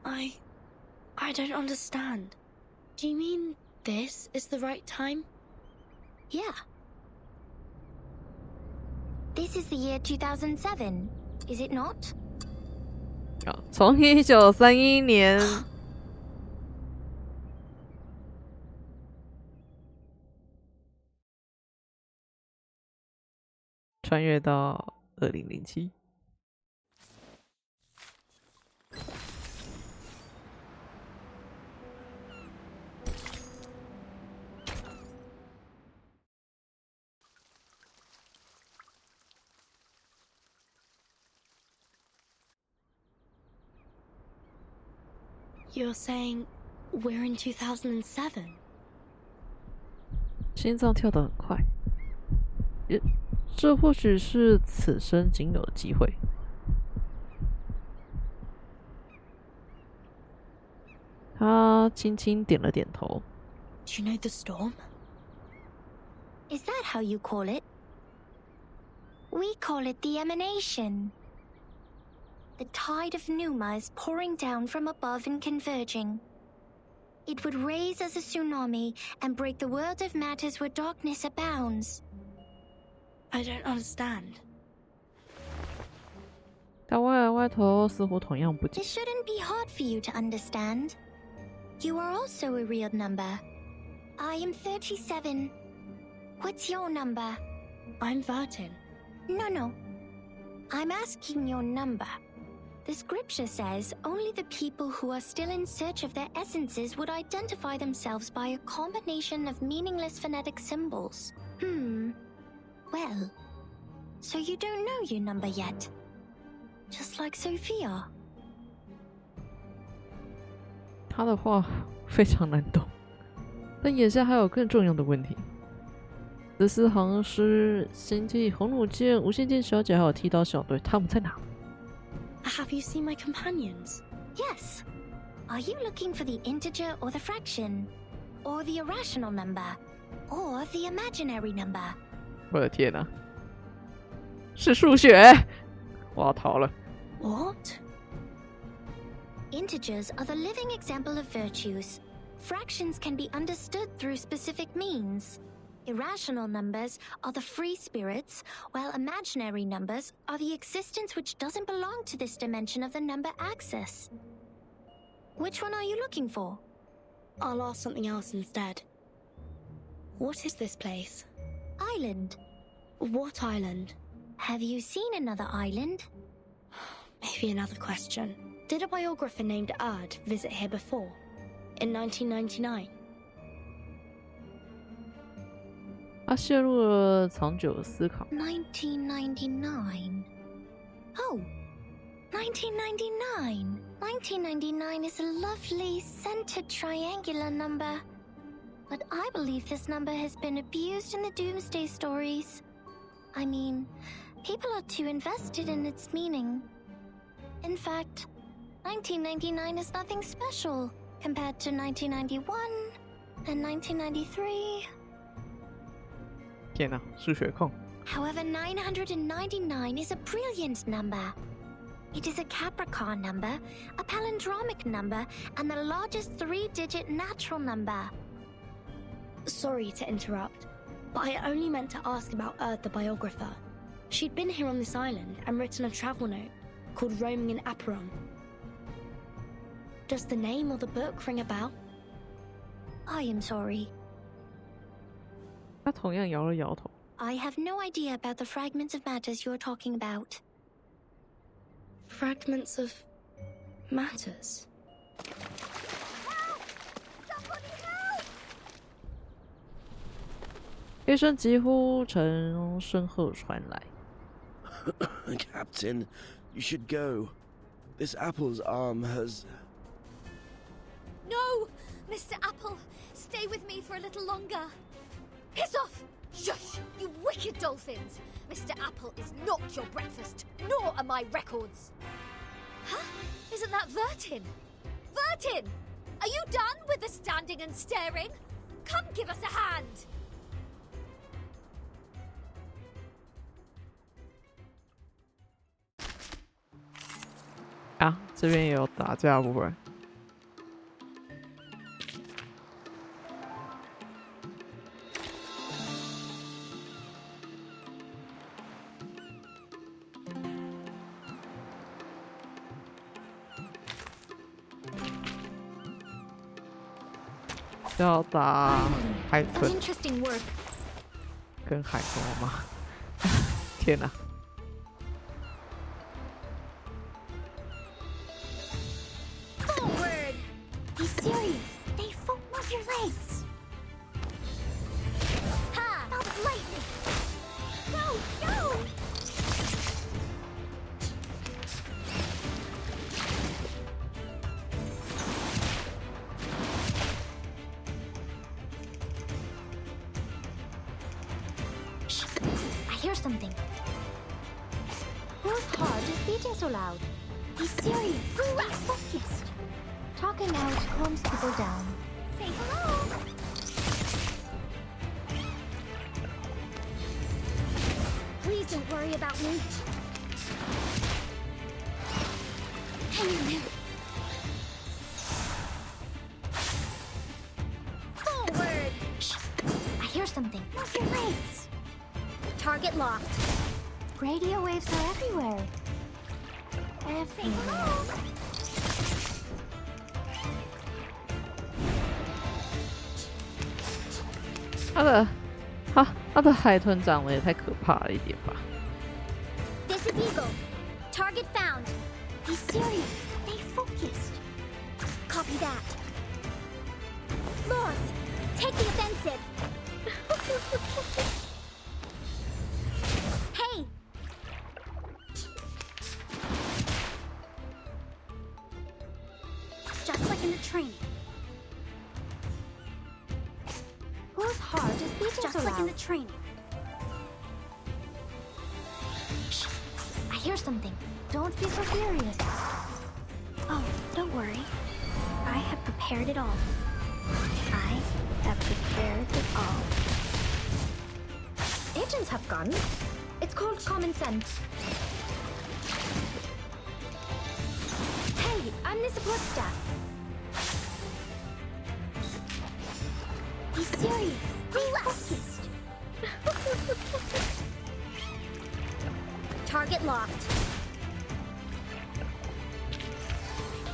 I don't understand. Do you mean this is the right time? Yeah. This is the year 2007, is it not? 从1931年穿越到2007。You're saying we're in 2007? 心脏跳得很快，这或许是此生仅有的机会。他轻轻点了点头。Do you know the storm? Is that how you call it? We call it the emanation. The tide of Numa is pouring down from above and converging. It would raise as a tsunami and break the world of matters where darkness abounds. I don't understand. 他歪了歪头，似乎同样不解。 It shouldn't be hard for you to understand. You are also a real number. I am 37. What's your number? I'm Vertin. No. I'm asking your number. The scripture says only the people who are still in search of their essences would identify themselves by a combination of meaningless phonetic symbols. Well, so you don't know your number yet. Just like Sophia. 他的话非常难懂，但眼下还有更重要的问题。14行诗、星际、红弩箭、无线电小姐还有剃刀小队，他们在哪？ Have you seen my companions? Yes. Are you looking for the integer or the fraction? Or the irrational number? Or the imaginary number? 我的天哪，是数学！我要逃了。 What? Integers are the living example of virtues. Fractions can be understood through specific means. Irrational numbers are the free spirits, while imaginary numbers are the existence which doesn't belong to this dimension of the number axis. Which one are you looking for? I'll ask something else instead. What is this place? Island. What island? Have you seen another island? Maybe another question. Did a biographer named Erd visit here before? In 1999? 他陷入了长久的思考。 1999. Oh, 1999. 1999 is a lovely centered triangular number. But I believe this number has been abused in the doomsday stories. I mean, people are too invested in its meaning. In fact, 1999 is nothing special compared to 1991 and 1993. 天哪，数学控。 However, 999 is a brilliant number. It is a Capricorn number, a palindromic number, and the largest 3-digit natural number. Sorry to interrupt, but I only meant to ask about Earth the biographer. She'd been here on this island and written a travel note called Roaming in Acheron. Does the name or the book ring a bell? I am sorry. 他同样摇了摇头。 I have no idea about the fragments of matters you're talking about. Fragments of matters? Help! Somebody help! 一声疾呼从身后传来。Captain, you should go. This apple's arm has... No! Mr. Apple, stay with me for a little longer. Piss off! Shush! You wicked dolphins! Mr. Apple is not your breakfast, nor are my records. Huh? Isn't that Vertin? Vertin! Are you done with the standing and staring? Come give us a hand! 啊，这边也有打架部分。要打海豚， Interesting work. 跟海豚吗？天哪！ Forward! Be serious. Stay focused. Move your legs. Ha! That was lightning. Go! Go! Shh. I hear something. Whose heart is beating so loud? Be serious. Stay focused. Talking out calms people down. Say hello. Please don't worry about me. Hang in there. Forward. Shh. I hear something. Move your legs. Target locked. Radio waves are everywhere. Everywhere. 他的海豚长得也太可怕了一点吧。 This is Eagle. Target found. Be serious. Stay focused. Copy that. Lord, take the offensive. Hey! Just like in the training. Whose heart is beating just so like loud? In the training. Shh. I hear something. Don't be so furious. Oh, don't worry. I have prepared it all. I have prepared it all. Agents have guns. It's called common sense. Hey, I'm the support staff. Be serious. Stay focused. Target locked.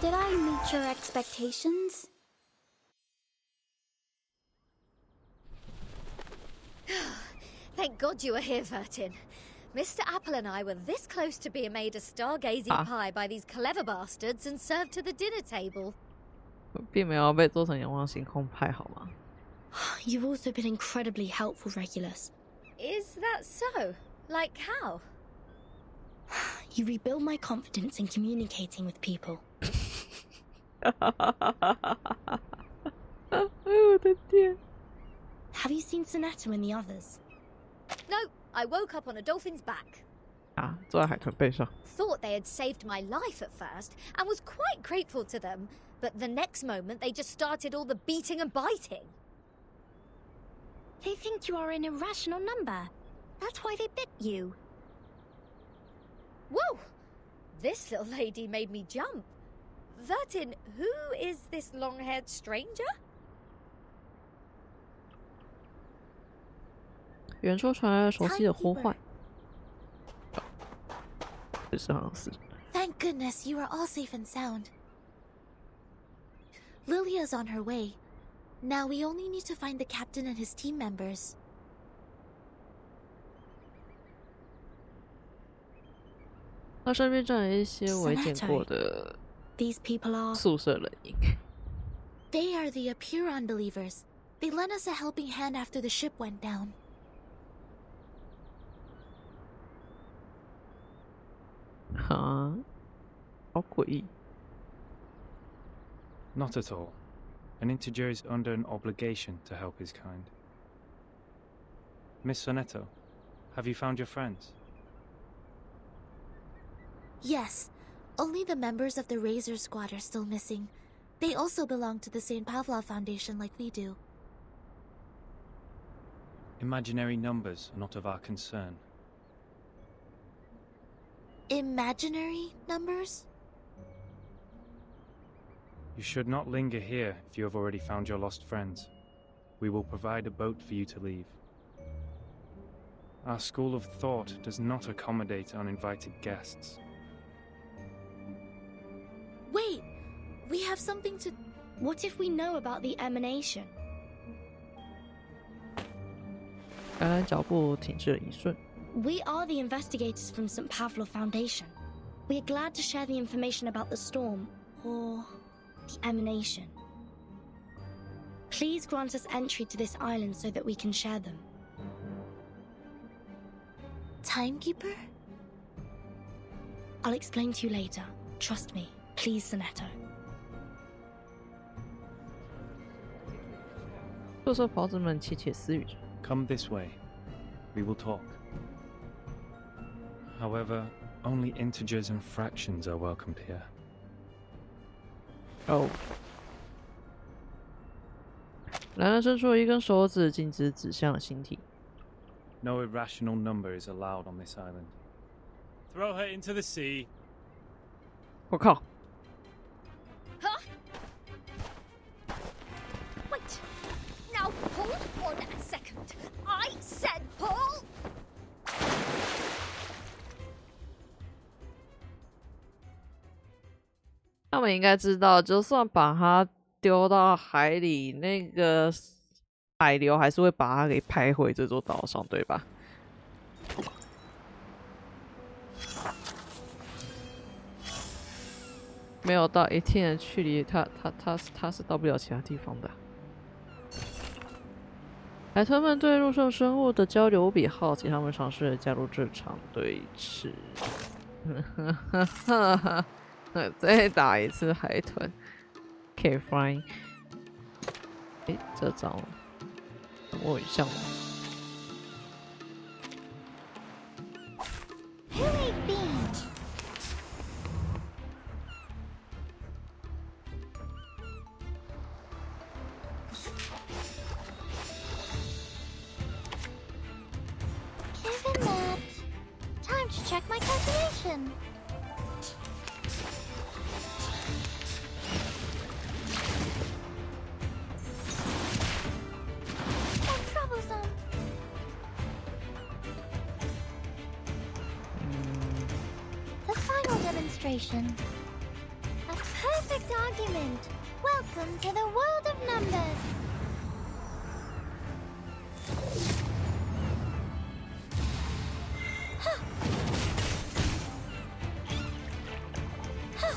Did I meet your expectations? Thank God you were here, Vertin. Mr. Apple and I were this close to being made a stargazy pie by these clever bastards and served to the dinner table. 并没有被做成仰望星空派，好吗？ You've also been incredibly helpful, Regulus. Is that so? Like how? You rebuild my confidence in communicating with people. 我的天！ Have you seen Sonetto and the others? No, I woke up on a dolphin's back. 啊，坐在海豚背上。 Thought they had saved my life at first and was quite grateful to them, but the next moment they just started all the beating and biting. They think you are an irrational number. That's why they bit you. Whoa! This little lady made me jump. Vertin, who is this long-haired stranger? 远处传来了熟悉的呼唤。这是好像是。Thank goodness you are all safe and sound. Lilia's on her way. Now we only need to find the captain and his team members. 他身边站了一些我见过的 These people are 宿舍人影。They are the Apuron believers. They lent us a helping hand after the ship went down. 哈，好诡异。Not at all. An integer is under an obligation to help his kind. Miss Sonetto, have you found your friends? Yes, only the members of the Razor Squad are still missing. They also belong to the St. Pavlov Foundation like we do. Imaginary numbers are not of our concern. Imaginary numbers? You should not linger here if you have already found your lost friends. We will provide a boat for you to leave. Our school of thought does not accommodate uninvited guests. Wait! We have something to... What if we know about the emanation? 兰兰脚步停滞了一瞬。We are the investigators from St. Pavlov Foundation. We are glad to share the information about the storm, or the emanation. Please grant us entry to this island so that we can share them. Timekeeper? I'll explain to you later. Trust me. Please, Sonetto. 宿舍袍子们窃窃私语着。Come this way. We will talk. However, only integers and fractions are welcomed here. Oh. 兰兰伸出了一根手指，径直指向了星体。No irrational number is allowed on this island. Throw her into the sea. 我靠！ Huh? Wait. Now hold on a second. I said hold. 他们应该知道，就算把它丢到海里，那个海流还是会把它给拍回这座岛上，对吧？没有到一定的距离，它是到不了其他地方的。海豚们对陆上生物的交流无比好奇，他们尝试加入这场对峙。再打一次海豚 ，K flying。诶，这招我很像吗？ Who ate beans? Give him that. Time to check my calculation. So troublesome. The final demonstration. A perfect argument. Welcome to the world of numbers. Huh. Huh.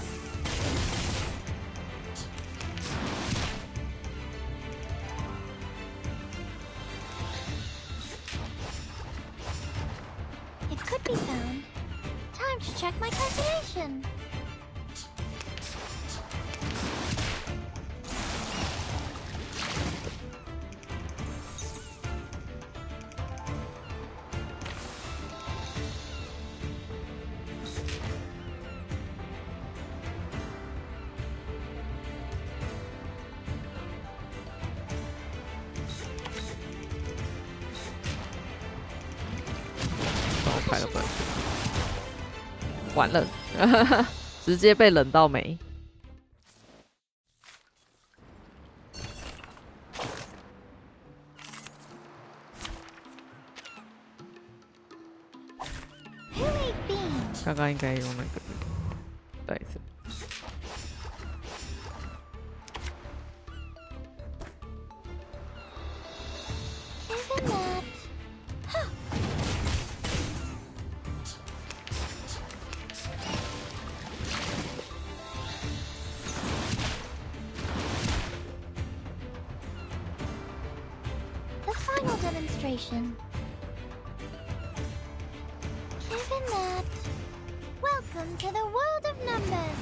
It could be found. Time to check my calculation. 完了，直接被冷到没。刚刚应该用那个袋子。The final demonstration. Given that, welcome to the world of numbers.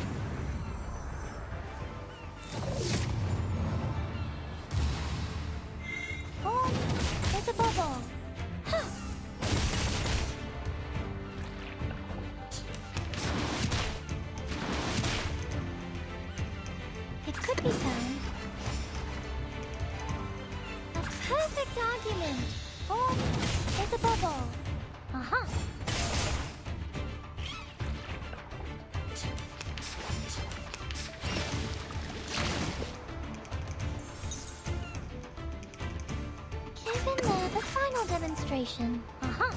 Form is a bubble. Huh. It could be found. A perfect argument. Form is a bubble. Uh-huh. Given the final demonstration. Uh-huh.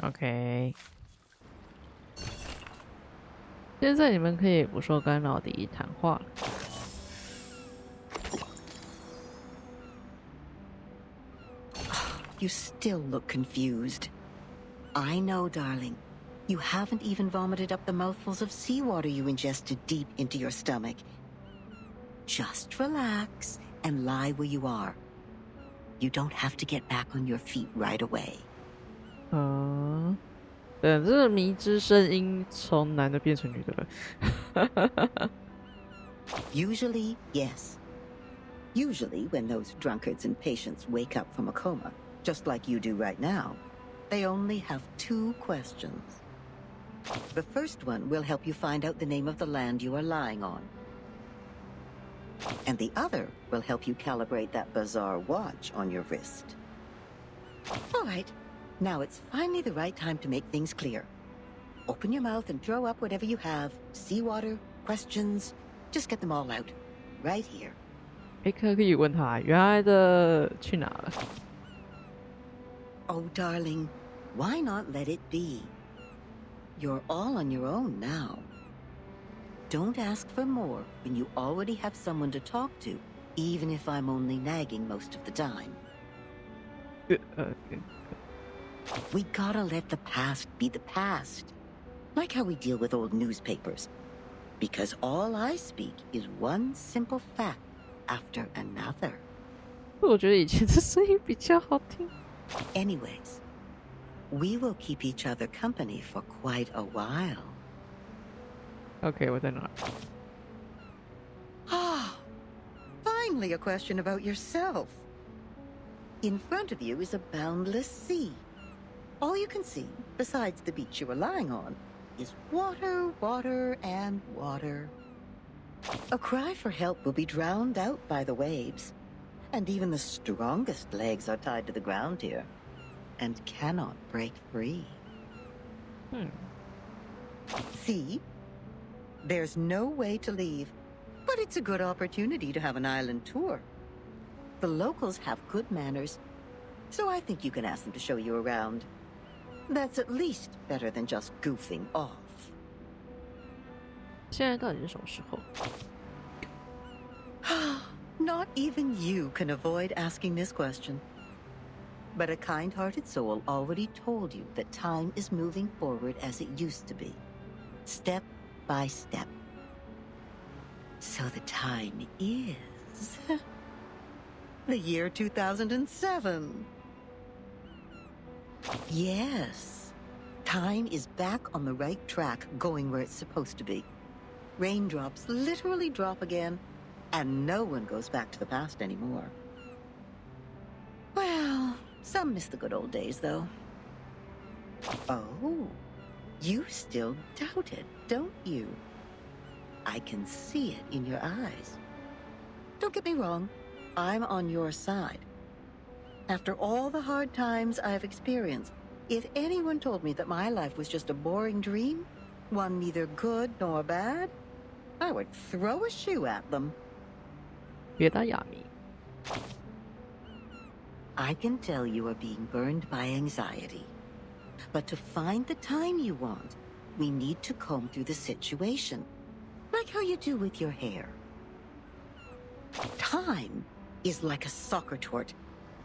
OK， 现在你们可以不受干扰地谈话了。You still look confused. I know, darling. You haven't even vomited up the mouthfuls of seawater you ingested deep into your stomach. Just relax and lie where you are. You don't have to get back on your feet right away. 等这个迷之声音从男的变成女的了。Usually, yes. Usually, when those drunkards and patients wake up from a coma, just like you do right now, they only have 2 questions. The first one will help you find out the name of the land you are lying on. And the other will help you calibrate that bizarre watch on your wrist. All right, now it's finally the right time to make things clear. Open your mouth and throw up whatever you have. Seawater, questions, just get them all out. Right here. 可以问他原来的去哪了。Oh, darling, why not let it be? You're all on your own now. Don't ask for more when you already have someone to talk to, even if I'm only nagging most of the time. We gotta let the past be the past. Like how we deal with old newspapers. Because all I speak is one simple fact after another. 我觉得以前的声音比较好听。Anyways, we will keep each other company for quite a while. OK， 我在哪？ Ah, finally a question about yourself. In front of you is a boundless sea. All you can see, besides the beach you are lying on, is water, water, and water. A cry for help will be drowned out by the waves. And even the strongest legs are tied to the ground here, and cannot break free. See? There's no way to leave, but it's a good opportunity to have an island tour. The locals have good manners, so I think you can ask them to show you around. That's at least better than just goofing off. 现在到底是什么时候？ Not even you can avoid asking this question. But a kind-hearted soul already told you that time is moving forward as it used to be, step by step. So the time is the year 2007. Yes, time is back on the right track, going where it's supposed to be. Raindrops literally drop again, and no one goes back to the past anymore. Well, some miss the good old days, though. Oh, you still doubt it, don't you? I can see it in your eyes. Don't get me wrong, I'm on your side. After all the hard times I've experienced, If anyone told me that my life was just a boring dream, one neither good nor bad, I would throw a shoe at them. 别打哑谜。 I can tell you are being burned by anxiety. But to find the time you want, we need to comb through the situation. Like how you do with your hair. Time is like a soccer court,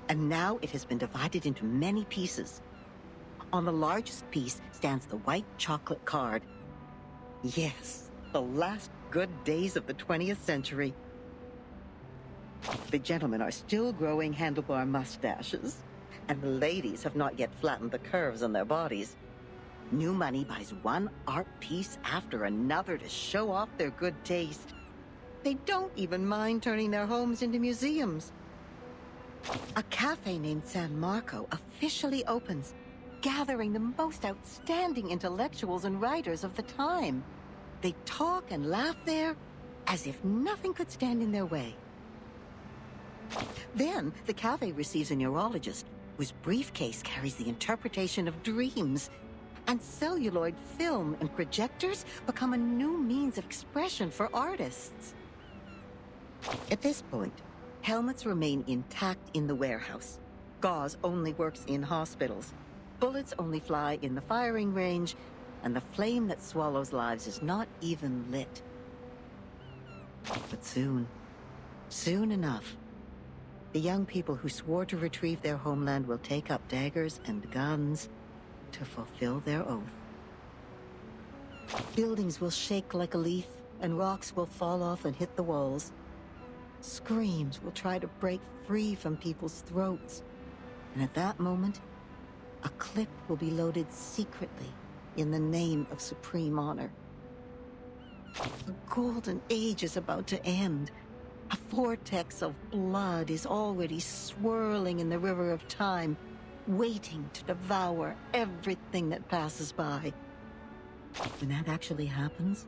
and now it has been divided into many pieces. On the largest piece stands the white chocolate card. Yes, the last good days of the 20th century. The gentlemen are still growing handlebar mustaches, and the ladies have not yet flattened the curves on their bodies. New money buys one art piece after another to show off their good taste. They don't even mind turning their homes into museums. A cafe named San Marco officially opens, gathering the most outstanding intellectuals and writers of the time. They talk and laugh there as if nothing could stand in their way. Then the cafe receives a neurologist whose briefcase carries the interpretation of dreams, and celluloid film and projectors become a new means of expression for artists. At this point, helmets remain intact in the warehouse. Gauze only works in hospitals. Bullets only fly in the firing range, and the flame that swallows lives is not even lit. But soon enough, the young people who swore to retrieve their homeland will take up daggers and guns to fulfill their oath. Buildings will shake like a leaf, and rocks will fall off and hit the walls. Screams will try to break free from people's throats. And at that moment, a clip will be loaded secretly in the name of supreme honor. The golden age is about to end. A vortex of blood is already swirling in the river of time, waiting to devour everything that passes by. When that actually happens,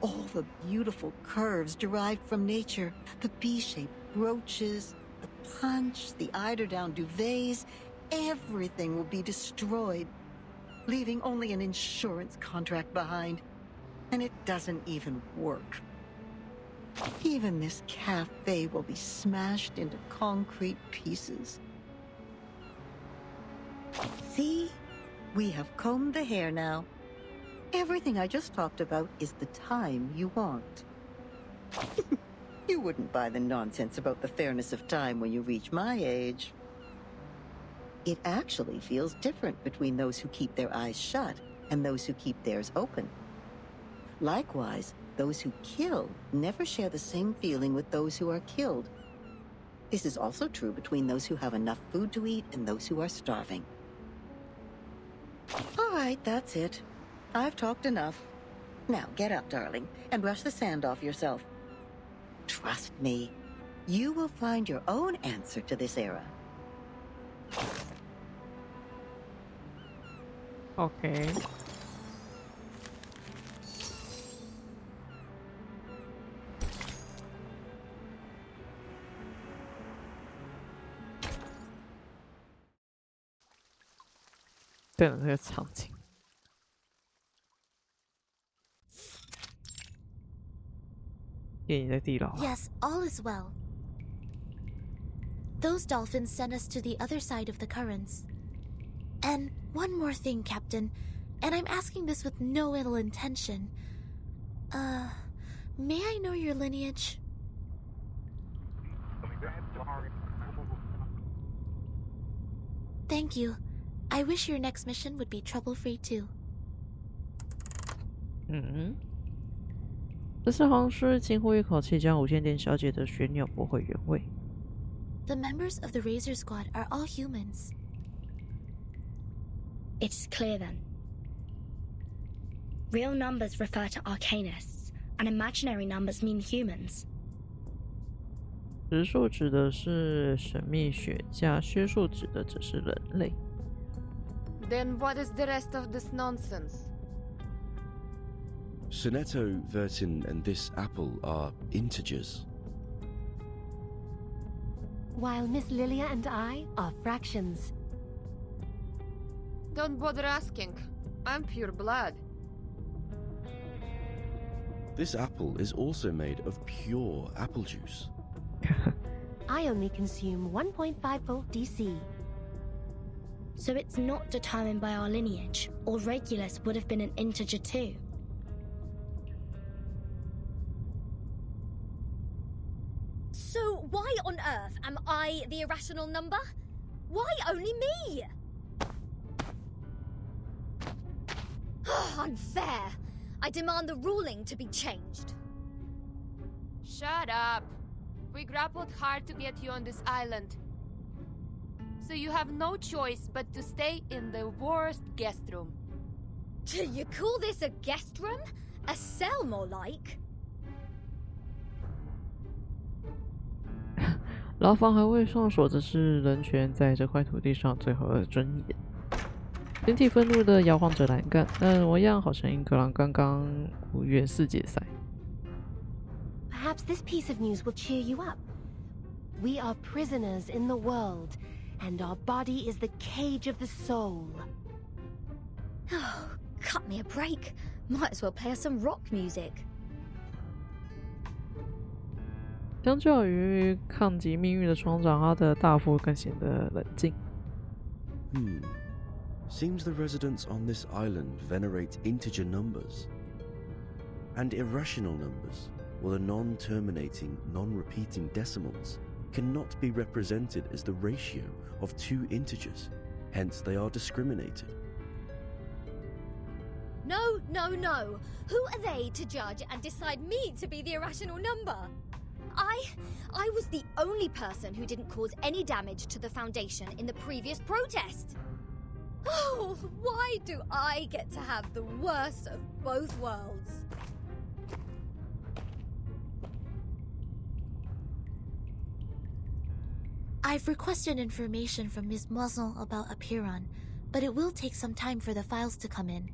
all the beautiful curves derived from nature, the B-shaped brooches, the punch, the eiderdown duvets, everything will be destroyed, leaving only an insurance contract behind. And it doesn't even work. Even this cafe will be smashed into concrete pieces. See? We have combed the hair now. Everything I just talked about is the time you want. You wouldn't buy the nonsense about the fairness of time when you reach my age. It actually feels different between those who keep their eyes shut and those who keep theirs open. Likewise, those who kill never share the same feeling with those who are killed. This is also true between those who have enough food to eat and those who are starving. All right, that's it. I've talked enough. Now get up, darling, and brush the sand off yourself. Trust me, you will find your own answer to this era. Okay.等这个场景。电影在地牢。 Yes, all is well. Those dolphins sent us to the other side of the currents. And one more thing, Captain, and I'm asking this with no ill intention. May I know your lineage? Thank you. I wish your next mission would be trouble-free too. 这是好像是惊呼一口气将无线电小姐的旋钮拨回原位。 The members of the Razor Squad are all humans. It's clear then. Real numbers refer to arcanists, and imaginary numbers mean humans. 实数指的是神秘学家，虚数指的只是人类。 Then what is the rest of this nonsense? Sonetto, Vertin, and this apple are integers. While Miss Lilia and I are fractions. Don't bother asking. I'm pure blood. This apple is also made of pure apple juice. I only consume 1.5 volt DC. So it's not determined by our lineage, or Regulus would have been an integer too. So why on earth am I the irrational number? Why only me? Unfair. I demand the ruling to be changed. Shut up. We grappled hard to get you on this island. So you have no choice but to stay in the worst guest room. Do you call this a guest room? A cell, more like? 牢房还未上锁，这是人权在这块土地上最后的尊严。全体愤怒地摇晃着栏杆，那模样好像英格兰刚刚5月4届赛。Perhaps this piece of news will cheer you up. We are prisoners in the world, and our body is the cage of the soul. Oh, cut me a break. Might as well play us some rock music. 相较于抗击命运的船长，他的大副更显得冷静。Seems the residents on this island venerate integer numbers. And irrational numbers, or the non-terminating, non-repeating decimals, cannot be represented as the ratio of two integers, hence they are discriminated. No, no, no. Who are they to judge and decide me to be the irrational number? I was the only person who didn't cause any damage to the Foundation in the previous protest. Oh, why do I get to have the worst of both worlds? I've requested information from Ms. Muzzle about Apiron, but it will take some time for the files to come in.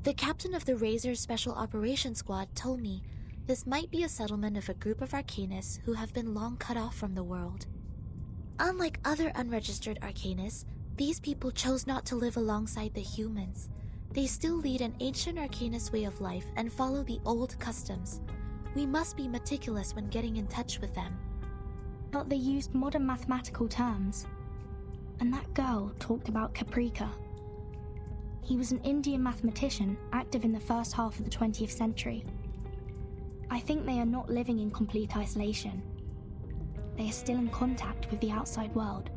The captain of the Razor's Special Operations Squad told me this might be a settlement of a group of Arcanists who have been long cut off from the world. Unlike other unregistered Arcanists, these people chose not to live alongside the humans. They still lead an ancient Arcanist way of life and follow the old customs. We must be meticulous when getting in touch with them. But they used modern mathematical terms. And that girl talked about Caprica. He was an Indian mathematician active in the first half of the 20th century. I think they are not living in complete isolation. They are still in contact with the outside world.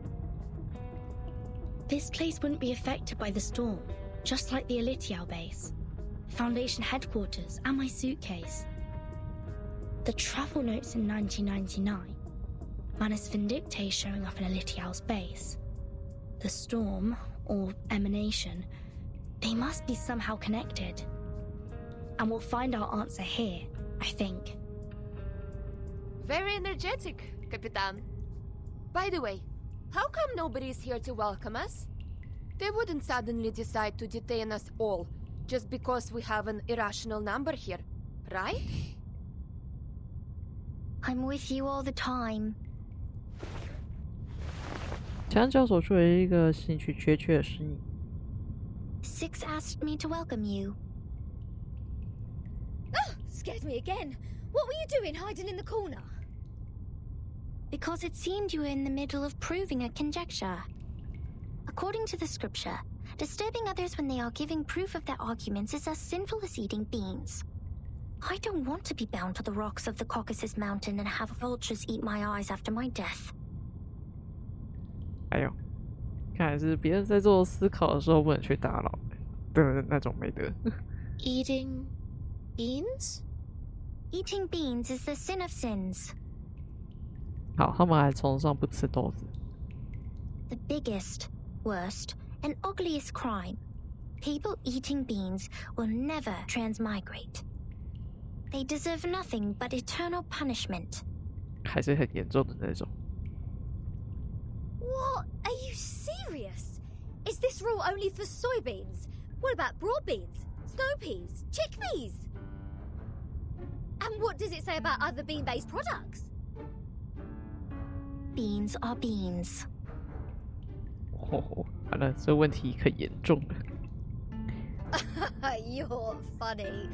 This place wouldn't be affected by the storm, just like the Elitiao base, Foundation headquarters, and my suitcase. The travel notes in 1999, Manus Vindictae showing up in Elitiao's base. The storm, or emanation, they must be somehow connected. And we'll find our answer here, I think. Very energetic, Capitan. By the way, how come nobody's here to welcome us? They wouldn't suddenly decide to detain us all just because we have an irrational number here, right? I'm with you all the time. 墙角走出了一个兴趣缺缺的身影。Six asked me to welcome you. Oh, scared me again. What were you doing hiding in the corner? Because it seemed you were in the middle of proving a conjecture. According to the scripture, disturbing others when they are giving proof of their arguments is as sinful as eating beans. I don't want to be bound to the rocks of the Caucasus Mountain and have vultures eat my eyes after my death. 哎呦，看来是别人在做思考的时候不能去打扰的那种美德。Eating beans? Eating beans is the sin of sins. 好，他们还崇尚不吃豆子。The biggest, worst, and ugliest crime. People eating beans will never transmigrate. They deserve nothing but eternal punishment. 还是很严重的那种。What? Are you serious? Is this rule only for soybeans? What about broad beans, snow peas, chickpeas? And what does it say about other bean-based products? Beans are beans. 完了，这问题可严重了。You're funny.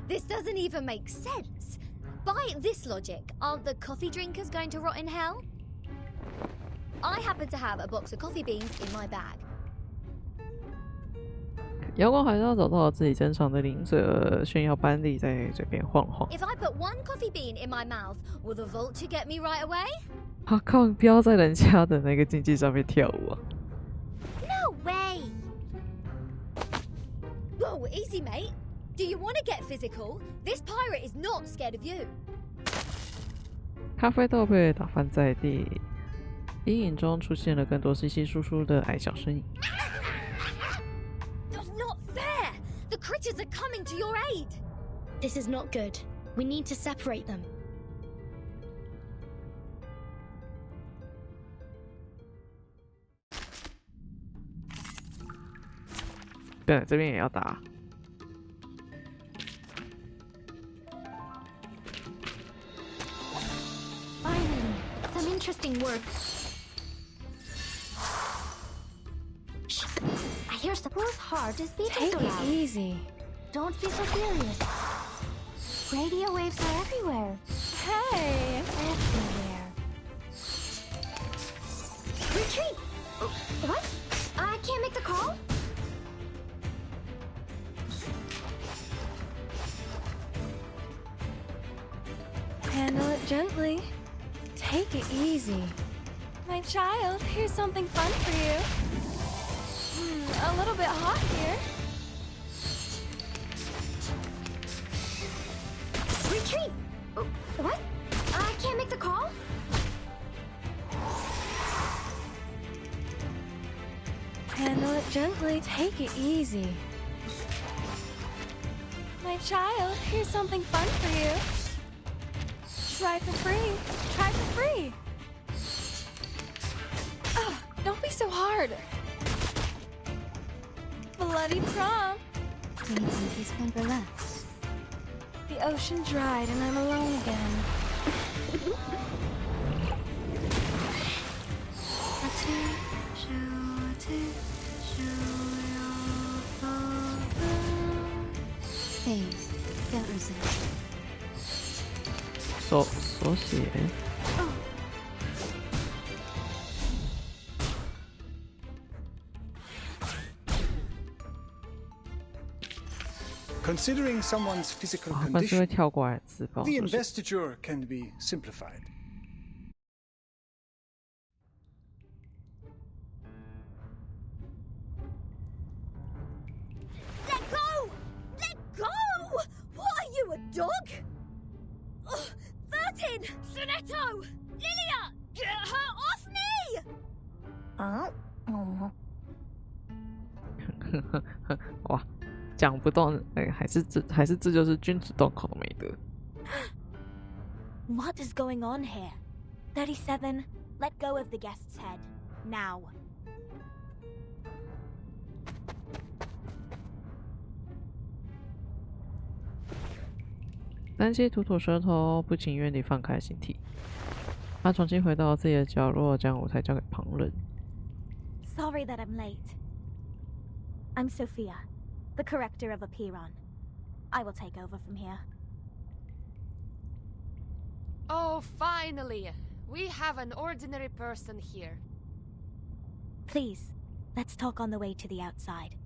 This doesn't even make sense. By this logic, aren't the coffee drinkers going to rot in hell? I happen to have a box of coffee beans in my bag. 阳光还是要找到自己珍藏的灵者，炫耀班里在嘴边晃晃。 If I put one coffee bean in my mouth, will the vulture get me right away? 啊靠！不要在人家的那个竞技上面跳舞啊！ No way! Whoa, easy, mate. Do you want to get physical? This pirate is not scared of you. 咖啡豆被打翻在地，阴影中出现了更多稀稀疏疏的矮小身影。 Not fair! The critters are coming to your aid! This is not good. We need to separate them. 对，这边也要打。 Finally, some interesting work. I hear Sapporo's heart is beating Take so it loud. easy. Don't be so furious. Radio waves are everywhere. Hey! Everywhere. Retreat! What? I can't make the call? Handle it gently. Take it easy. My child, here's something fun for you. A little bit hot here. Retreat! What? I can't make the call? Handle it gently. Take it easy. My child, here's something fun for you. Try for free. Try for free. Oh, don't be so hard. Bloody prom. Need some peaceful and relax. The ocean dried and I'm alone again. Please, don't resist. 手写。 Considering someone's physical 但是会 condition, 跳过来自爆。 the investiture can be simplified. Let go! Let go! What are you, a dog? Ugh, Vertin! Sonetto! Lilia! Get her off me! 哇，讲不动，还是这就是君子动口的美德。 What is going on here? 37, let go of the guest's head. Now. 单膝吐吐舌头，不情愿地放开形体。他重新回到自己的角落，将舞台交给旁人。 Sorry that I'm late. I'm Sophia, the corrector of Apiron. I will take over from here. Oh, finally! We have an ordinary person here. Please, let's talk on the way to the outside.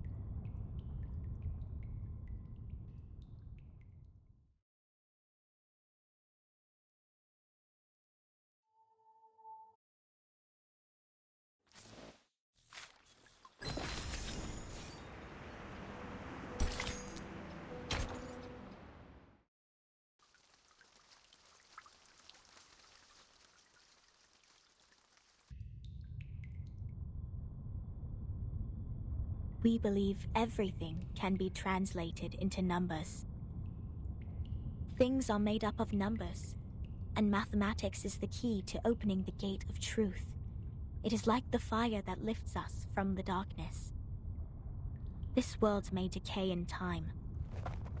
We believe everything can be translated into numbers. Things are made up of numbers, and mathematics is the key to opening the gate of truth. It is like the fire that lifts us from the darkness. This world may decay in time,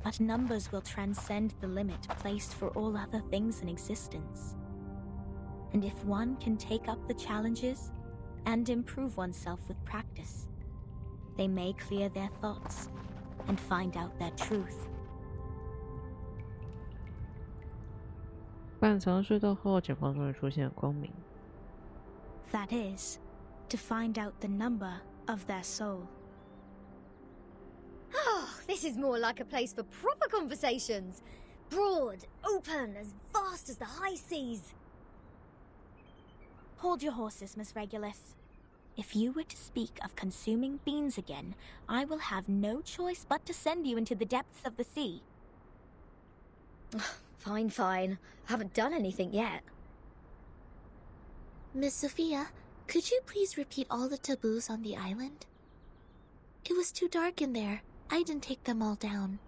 but numbers will transcend the limit placed for all other things in existence. And if one can take up the challenges and improve oneself with practice, They may clear their thoughts and find out their truth. 半藏隧道后，前方终于出现了光明。That is, to find out the number of their soul. Oh, this is more like a place for proper conversations. Broad, open, as vast as the high seas. Hold your horses, Miss Regulus. If you were to speak of consuming beans again, I will have no choice but to send you into the depths of the sea. Fine, fine. Haven't done anything yet. Miss Sophia, could you please repeat all the taboos on the island? It was too dark in there. I didn't take them all down.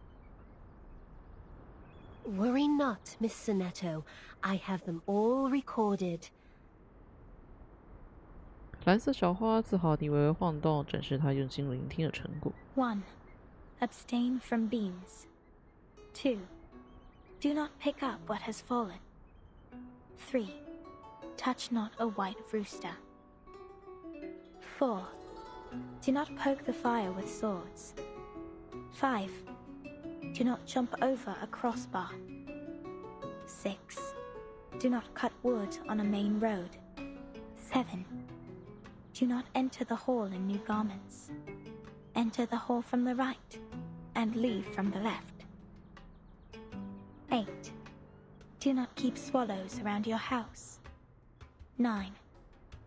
Worry not, Miss Sonetto. I have them all recorded. 蓝色小花自豪地微微晃动，正是他用心聆听的成果。 1. Abstain from beans. 2. Do not pick up what has fallen. 3. Touch not a white rooster. 4. Do not poke the fire with swords. 5. Do not jump over a crossbar. 6. Do not cut wood on a main road. 7. Do not enter the hall in new garments. Enter the hall from the right, and leave from the left. 8. Do not keep swallows around your house. 9.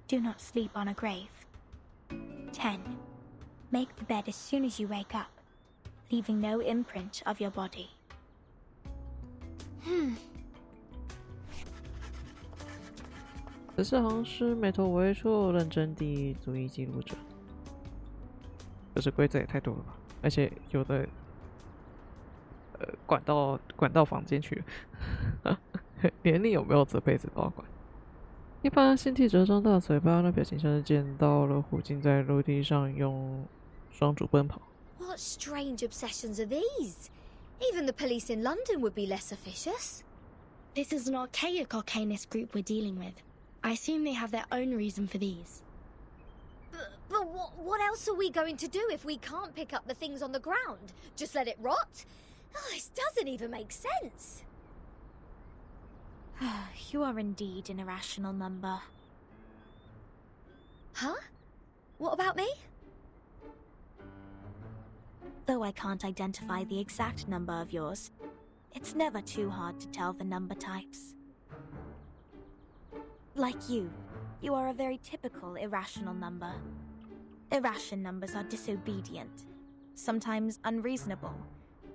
Do not sleep on a grave. 10. Make the bed as soon as you wake up, leaving no imprint of your body. 14行诗眉头微蹙，认真地逐一记录着。这规则也太多了吧！而且有的，管到房间去了，连你有没有这辈子都要管。一般星体则张大嘴巴，那表情像是见到了虎鲸在陆地上用双足奔跑。 What strange obsessions are these? Even the police in London would be less officious. This is an archaic Arcanist group we're dealing with. I assume they have their own reason for these. But what else are we going to do if we can't pick up the things on the ground? Just let it rot? Oh, this doesn't even make sense. You are indeed an irrational number. Huh? What about me? Though I can't identify the exact number of yours, it's never too hard to tell the number types. Like you are a very typical irrational number. Irrational numbers are disobedient, sometimes unreasonable,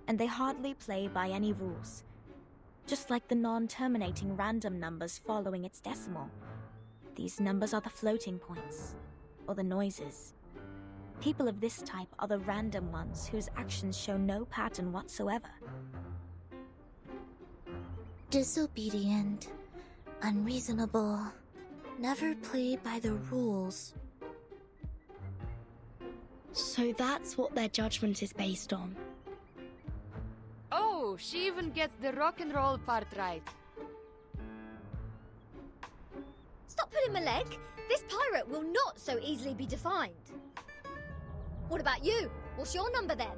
and they hardly play by any rules. Just like the non-terminating random numbers following its decimal. These numbers are the floating points, or the noises. People of this type are the random ones whose actions show no pattern whatsoever. Disobedient, unreasonable, never play by the rules. So that's what their judgment is based on. Oh, she even gets the rock and roll part right. Stop pulling my leg. This pirate will not so easily be defined. What about you? What's your number then?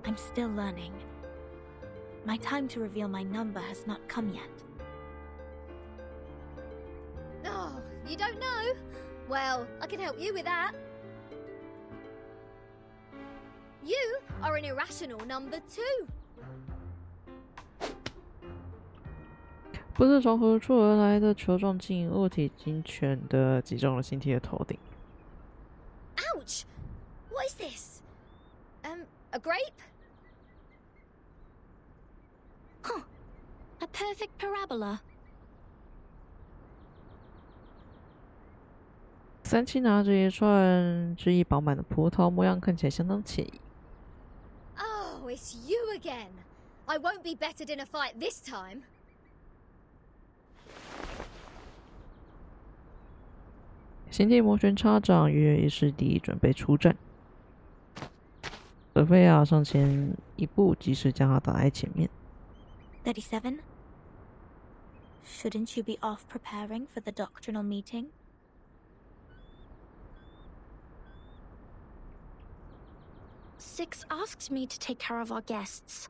I'm still learning. My time to reveal my number has not come yet. Oh, you don't know? Well, I can help you with that. You are an irrational number 2. 不知从何处而来的球状晶物体精确地击中了星体的头顶。 Ouch! What is this? A grape? Huh. A perfect parabola. 三七拿着一串汁液饱满的葡萄，模样看起来相当惬意。 Oh, it's you again. I won't be bettered in a fight this time. 星际摩拳擦掌，跃跃欲试地准备出战。索菲亚上前一步，及时将他挡在前面。 37? Shouldn't you be off preparing for the doctrinal meeting? Six asked me to take care of our guests.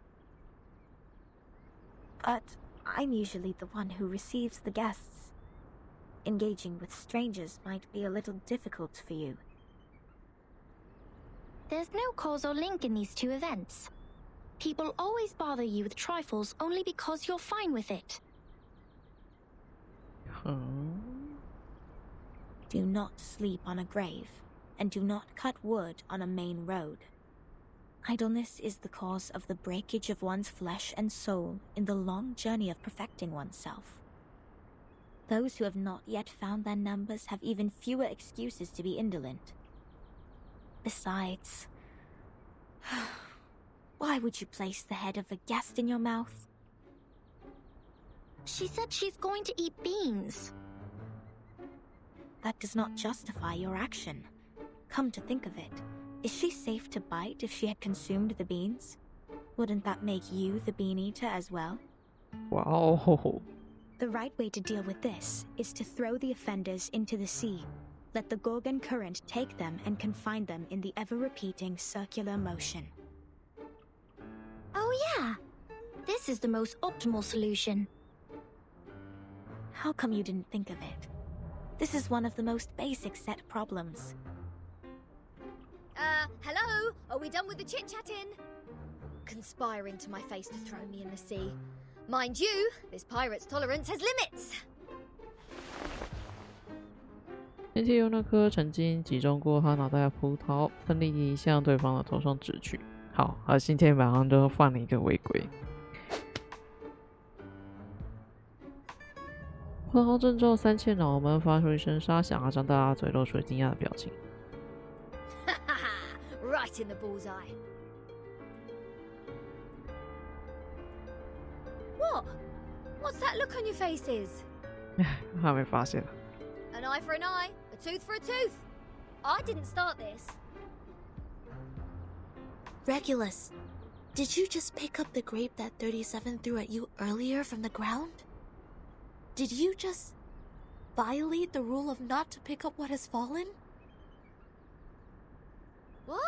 But I'm usually the one who receives the guests. Engaging with strangers might be a little difficult for you. There's no causal link in these two events. People always bother you with trifles only because you're fine with it. Do not sleep on a grave, and do not cut wood on a main road. Idleness is the cause of the breakage of one's flesh and soul in the long journey of perfecting oneself. Those who have not yet found their numbers have even fewer excuses to be indolent. Besides, why would you place the head of a guest in your mouth? She said she's going to eat beans. That does not justify your action. Come to think of it, is she safe to bite if she had consumed the beans? Wouldn't that make you the bean eater as well? Wow. The right way to deal with this is to throw the offenders into the sea. Let the Gorgon current take them and confine them in the ever-repeating circular motion. Oh yeah, this is the most optimal solution. How come you didn't think of it? This is one of the most basic set problems. Hello? Are we done with the chit-chatting? Conspiring to my face to throw me in the sea. Mind you, this pirate's tolerance has limits. 并且用那颗曾经击中过他脑袋的葡萄奋力地向对方的头上指去。好，而今天马上就犯了一个违规。葡萄正中三切脑门，发出一声沙响，张大嘴露出了惊讶的表情。Right in the bullseye. What? What's that look on your faces? 还没发现啊。An eye for an eye, a tooth for a tooth. I didn't start this. Regulus, did you just pick up the grape that 37 threw at you earlier from the ground? Did you just violate the rule of not to pick up what has fallen? What?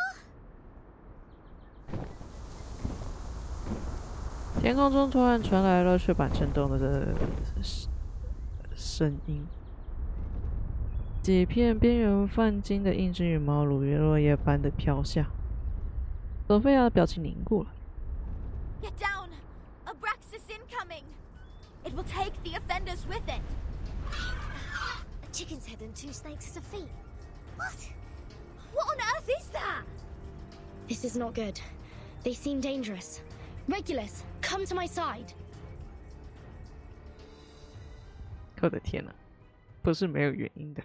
天空中突然传来了雀板震动的声音，几片边缘泛金的硬质羽毛如雨落叶般的飘下。索菲亚的表情凝固了。Get down! Abraxas incoming! It will take the offenders with it! A chicken's head and two snakes as a feet. What? What on earth is that? This is not good. They seem dangerous. Regulus, come to my side. 我的天哪，不是没有原因的。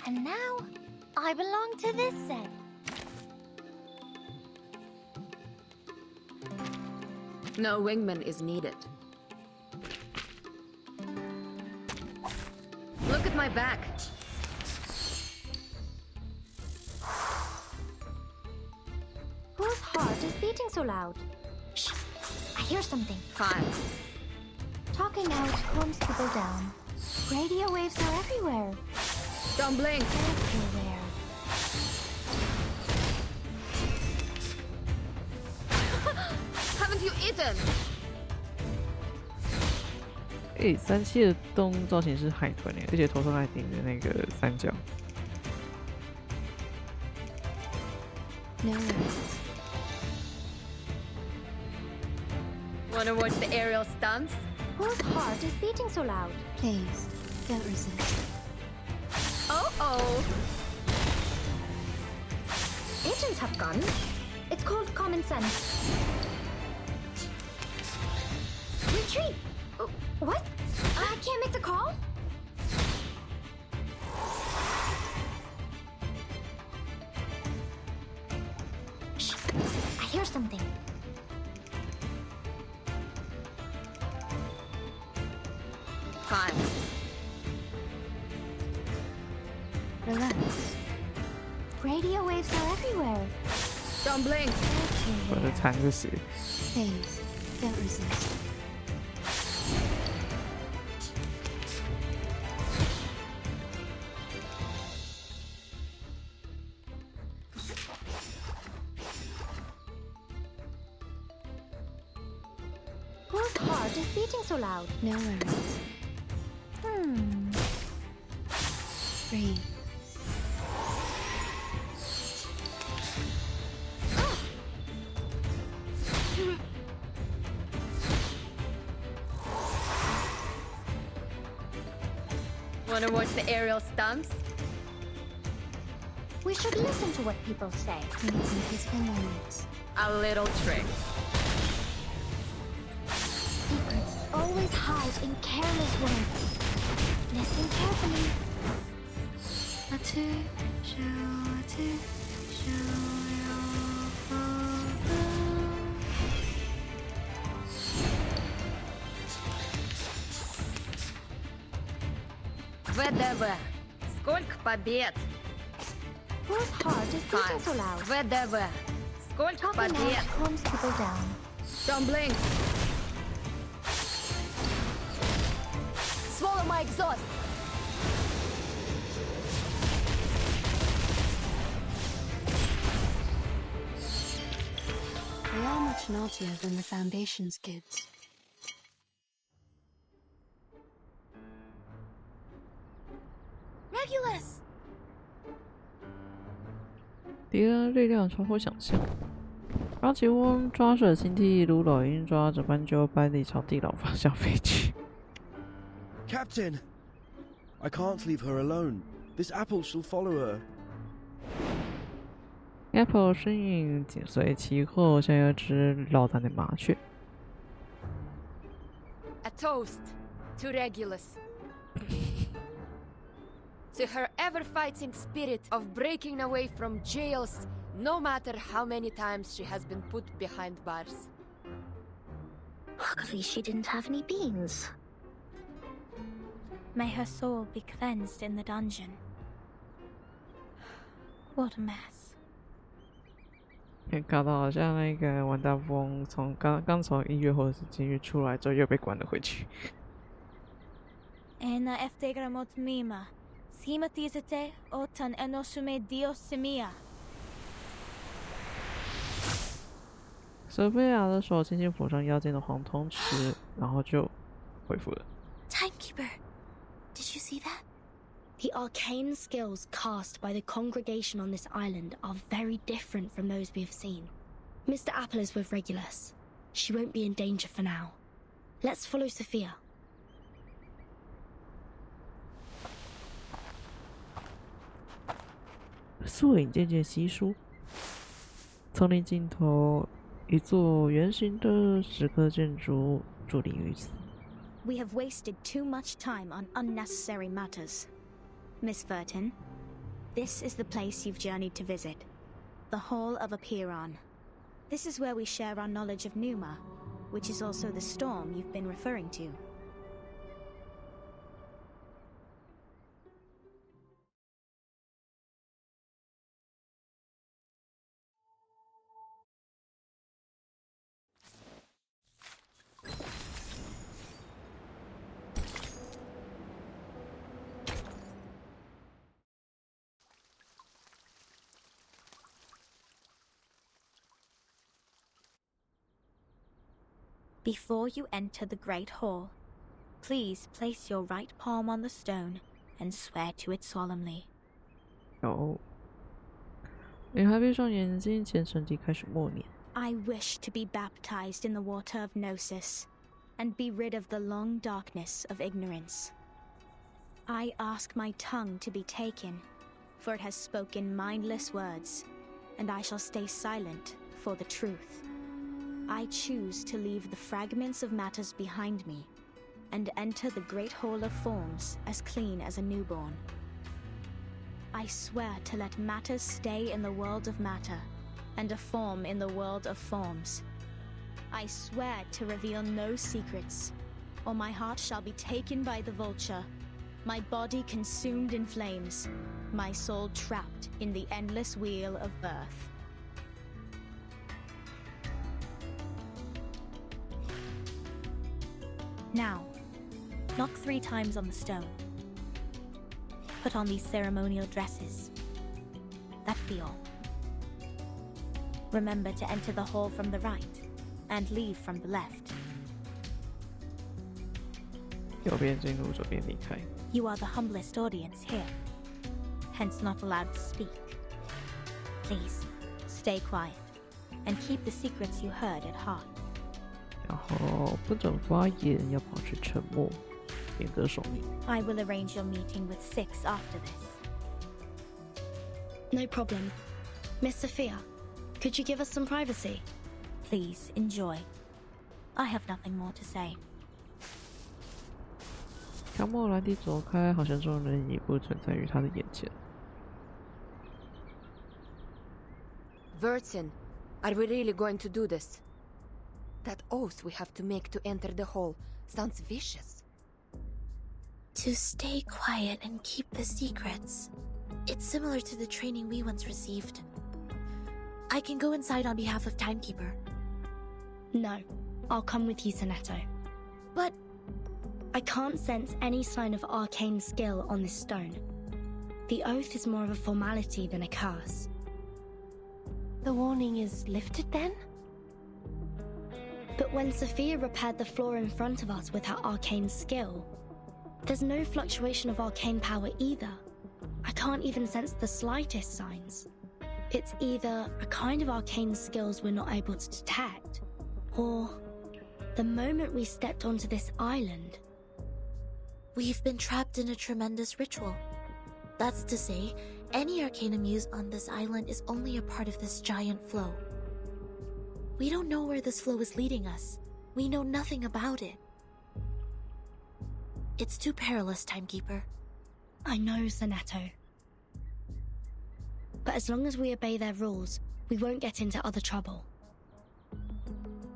And now, I belong to this set. No wingman is needed. Look at my back. Whose heart is beating so loud? Shh! I hear something. Fine. Talking out calms people down. Radio waves are everywhere. Don't blink. Everywhere. Haven't you eaten? 37的动物造型是海豚耶，而且头上还顶着那个三角。No. Wanna watch the aerial stunts? Whose heart is beating so loud? Please, don't resist. Oh. Agents have guns. It's called common sense. Retreat! What? I can't make the call? Shh! I hear something. Fine. Relax. Radio waves are everywhere. Don't blink. 我的蚕是谁？ Please, don't resist. Whose heart is beating so loud? No worries. Breathe. Wanna watch the aerial stunts? We should listen to what people say. Need some peaceful moments. A little trick. Secrets always hide in careless words. Listen carefully. ВДВ. Сколько побед? Whose heart is beating so loud? ВДВ. Сколько Talking побед? loud calms people down. Don't blink. Swallow my exhaust. They are much naughtier than the Foundation's kids. Regulus! 敌人力量超乎想象。拉吉翁抓着星体如老鹰抓着斑鸠般地朝地牢方向飞去。Captain! I can't leave her alone. This apple shall follow her. Apple 身影紧随其后，像一只落单的麻雀。A toast to Regulus. To her ever-fighting spirit of breaking away from jails, no matter how many times she has been put behind bars. Luckily, she didn't have any beans. May her soul be cleansed in the dungeon. What a mess. 搞得好像那个玩大富翁刚从音乐或者是监狱出来之后又被关了回去。Ena eftegramot mima. Schimatizete otan enosume dios semia. 索菲亚的手轻轻抚上腰间的黄铜池，然后就恢复了。Timekeeper, did you see that? The arcane skills cast by the congregation on this island are very different from those we have seen. Mr. Apple is with Regulus. She won't be in danger for now. Let's follow Sophia. 树影渐渐稀疏，丛林尽头，一座圆形的石刻建筑伫立于此。We have wasted too much time on unnecessary matters. Miss Verton, this is the place you've journeyed to visit. The Hall of Apiron. This is where we share our knowledge of Numa, which is also the storm you've been referring to. Before you enter the Great Hall, please place your right palm on the stone and swear to it solemnly. 有，女孩闭上眼睛，虔诚地开始默念。I wish to be baptized in the water of Gnosis, and be rid of the long darkness of ignorance. I ask my tongue to be taken, for it has spoken mindless words, and I shall stay silent for the truth. I choose to leave the fragments of matters behind me, and enter the great hall of forms as clean as a newborn. I swear to let matters stay in the world of matter, and a form in the world of forms. I swear to reveal no secrets, or my heart shall be taken by the vulture, my body consumed in flames, my soul trapped in the endless wheel of birth. Now, knock 3 times on the stone. Put on these ceremonial dresses. That be all. Remember to enter the hall from the right, and leave from the left. 右边进入，左边离开。 You are the humblest audience here, hence not allowed to speak. Please, stay quiet, and keep the secrets you heard at heart. 然后不准发言，要保持沉默，严格守密。 I will arrange your meeting with 6 after this. No problem. Miss Sophia, could you give us some privacy? Please, enjoy. I have nothing more to say. 条莫兰蒂走开，好像众人已不存在于他的眼前。 Vertin, are we really going to do this? That oath we have to make to enter the hall sounds vicious. To stay quiet and keep the secrets. It's similar to the training we once received. I can go inside on behalf of Timekeeper. No, I'll come with you, Sonetto. But I can't sense any sign of arcane skill on this stone. The oath is more of a formality than a curse. The warning is lifted then? But when Sophia repaired the floor in front of us with her arcane skill, there's no fluctuation of arcane power either. I can't even sense the slightest signs. It's either a kind of arcane skills we're not able to detect, or the moment we stepped onto this island. We've been trapped in a tremendous ritual. That's to say, any arcanum used on this island is only a part of this giant flow. We don't know where this flow is leading us. We know nothing about it. It's too perilous, Timekeeper. I know, Sonetto. But as long as we obey their rules, we won't get into other trouble.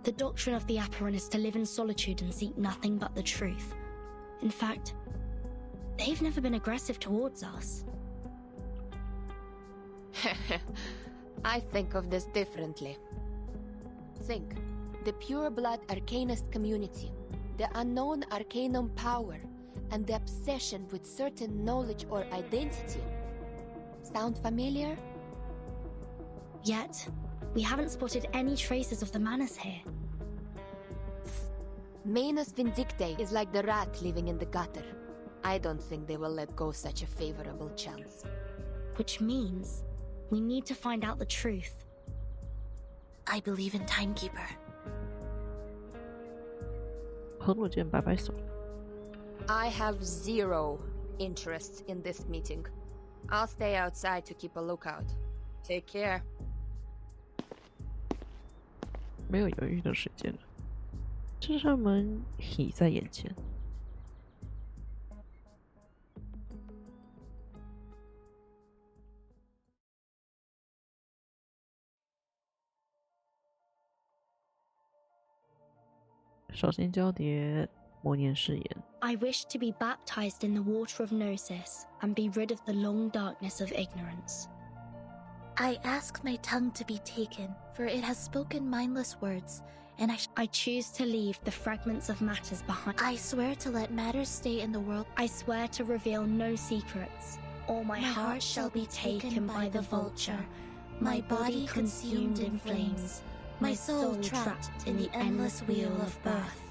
The doctrine of the Aperon is to live in solitude and seek nothing but the truth. In fact, they've never been aggressive towards us. I think of this differently. Think, the pure-blood arcanist community, the unknown arcanum power, and the obsession with certain knowledge or identity. Sound familiar? Yet, we haven't spotted any traces of the Manus here. Manus Vindictae is like the rat living in the gutter. I don't think they will let go such a favorable chance. Which means we need to find out the truth. I believe in Timekeeper. 和诺剑摆摆手。 I have 0 interest in this meeting. I'll stay outside to keep a lookout. Take care. 没有犹豫的时间了，这扇门已在眼前。首先交叠，默念誓言。 I wish to be baptized in the water of Gnosis and be rid of the long darkness of ignorance. I ask my tongue to be taken, for it has spoken mindless words, and I choose to leave the fragments of matters behind. I swear to let matters stay in the world. I swear to reveal no secrets, or my heart shall be taken by the vulture, my body consumed in flames, my soul trapped in the endless wheel of birth.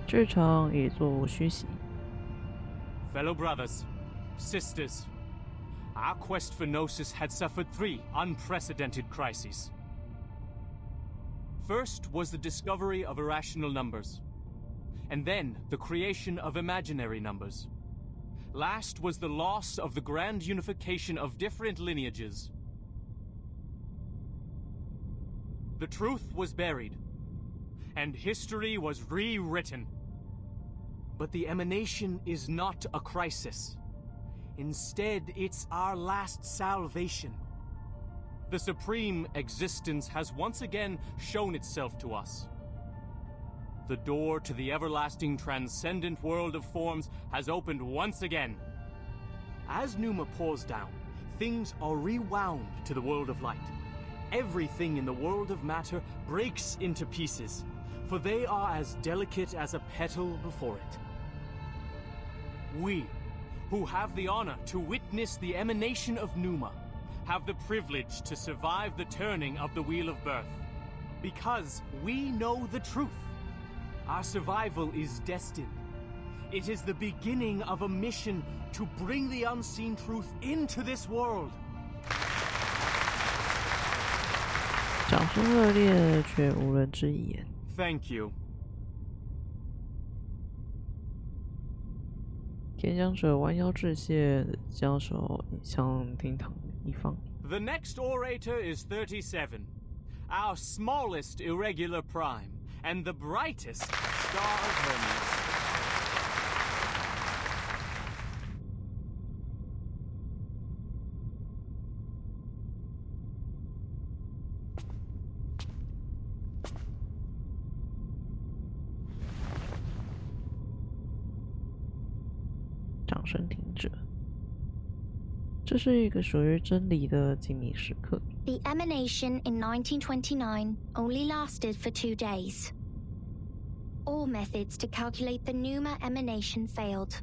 这场已作无虚席。 Fellow brothers, sisters, our quest for Gnosis had suffered 3 unprecedented crises. First was the discovery of irrational numbers, and then the creation of imaginary numbers. Last was the loss of the grand unification of different lineages. The truth was buried, and history was rewritten. But the emanation is not a crisis. Instead, it's our last salvation. The supreme existence has once again shown itself to us. The door to the everlasting transcendent world of forms has opened once again. As Numa pours down, things are rewound to the world of light. Everything in the world of matter breaks into pieces, for they are as delicate as a petal before it. We, who have the honor to witness the emanation of Numa, have the privilege to survive the turning of the Wheel of Birth. Because we know the truth. Our survival is destined. It is the beginning of a mission to bring the unseen truth into this world. 掌声热烈，却无人知一言。 Thank you. 演讲者弯腰致谢，将手引向厅堂一方。 The next orator is 37, our smallest irregular prime, and the brightest star of Hermes. 掌声停止。这是一个属于真理的静谧时刻。 The emanation in 1929 only lasted for 2 days. All methods to calculate the Numa emanation failed.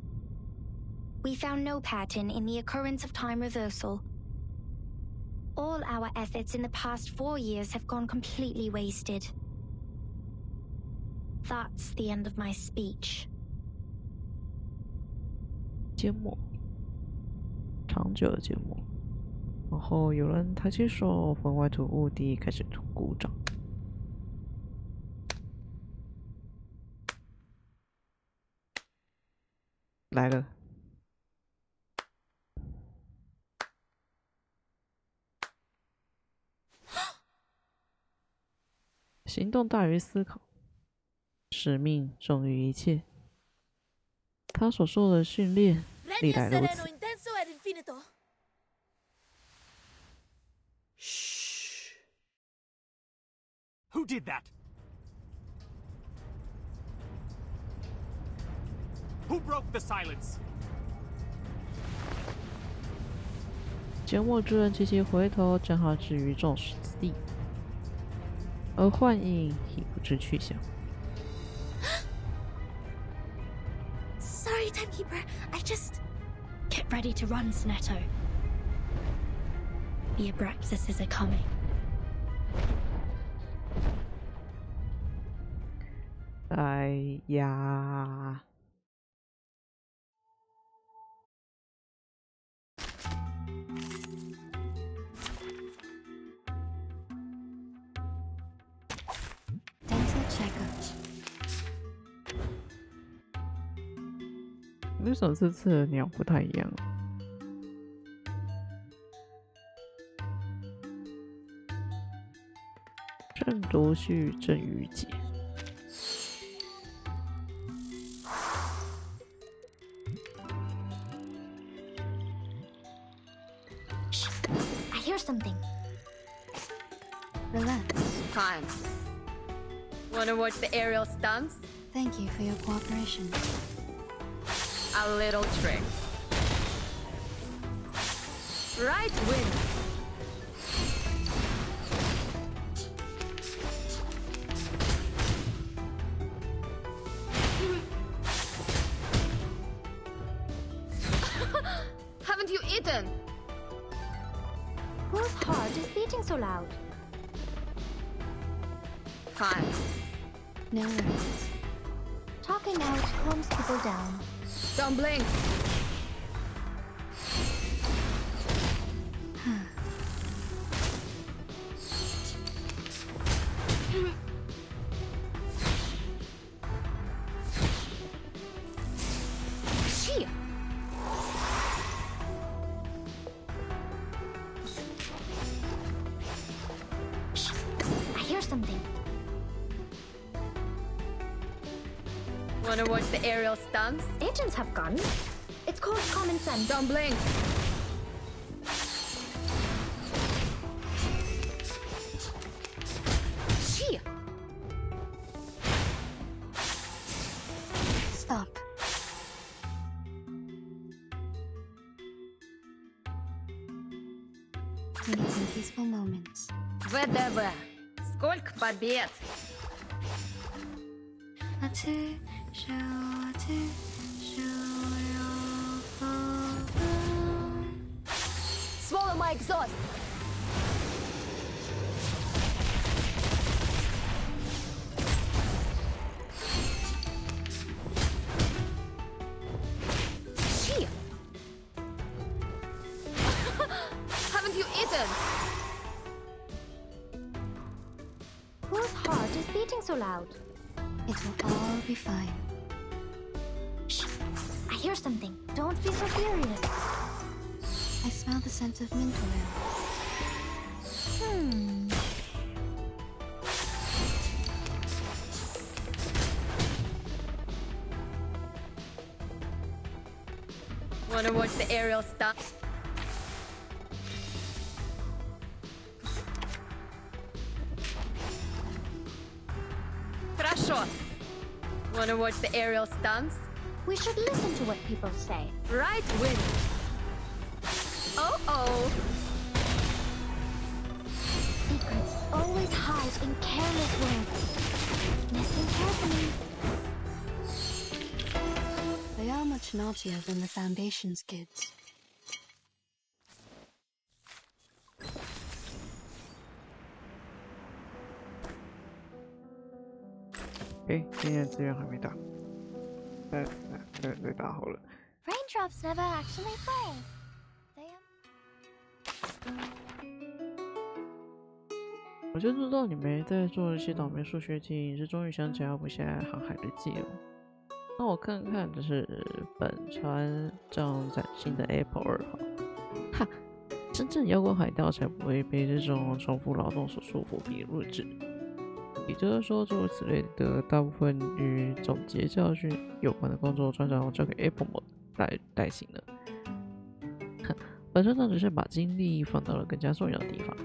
We found no pattern in the occurrence of time reversal. All our efforts in the past 4 years have gone completely wasted. That's the end of my speech. 缄默，长久的缄默。然后有人抬起手，分外吐雾地开始鼓掌。来了。行动大于思考，使命重于一切。他所受的训练历来如此。 Shh. Who did that? Who broke the silence? 缄默之人急急回头，将他置于众矢之的，而幻影已不知去向。 Sorry, Timekeeper. I just... Get ready to run, Snetto. The Abraxases are coming.哎呀！为什么这次的鸟不太一样？正读序正语解。 I hear something. Relax. Fine. Wanna watch the aerial stunts? Thank you for your cooperation. A little trick. Right wind. Haven't you eaten? Whose heart is beating so loud? Fine. No worries. Talking out calms people down. Don't blink. Shit. I hear something. Wanna watch the aerial stunts? Agents have guns. It's called common sense. Don't blink. Shit. Stop. in peaceful moments. ВДВ. Сколько побед! Swallow my exhaust! Shit! Haven't you eaten? Whose heart is beating so loud? It will all be fine. Shh! I hear something. Don't be so furious. I smell the scent of mint oil. Wanna watch the aerial stunt? Хорошо. Wanna watch the aerial stunts? We should listen to what people say. Right win. Oh. Secrets always hide in careless words. Listen carefully. They are much naughtier than the Foundation's kids. OK，今天的资源还没到，再打好了。 Raindrops never actually fall. They 我就知道你没在做一些倒霉数学题，你是终于想起来要补下来航海日记了。那我看看，这是本船长崭新的 Apple 2号。哈，真正妖怪海盗才不会被这种重复劳动所束缚并入制。也就是说，诸如此类的大部分与总结教训有关的工作，船长交给 Apple 来代行了。哼，本船长只是把精力放到了更加重要的地方。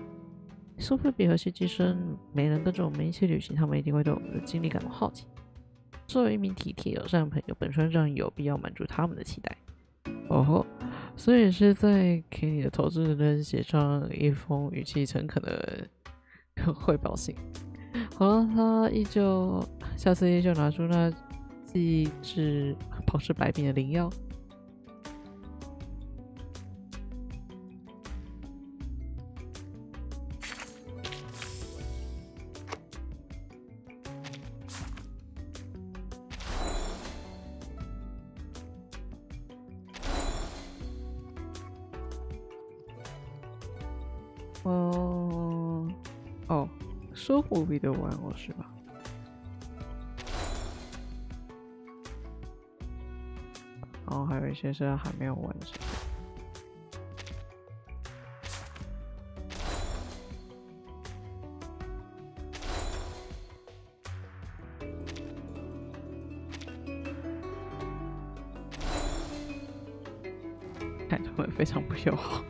苏菲比和谢机生没能跟着我们一起旅行，他们一定会对我们的经历感到好奇。作为一名体贴友善的朋友，本船长有必要满足他们的期待。哦吼，所以是在给你的投资人写上一封语气诚恳的汇报信。好了，他下次依旧拿出那寄治保持百病的灵药。收复币的玩偶是吧？然后还有一些是还没有完成。看他们非常不友好。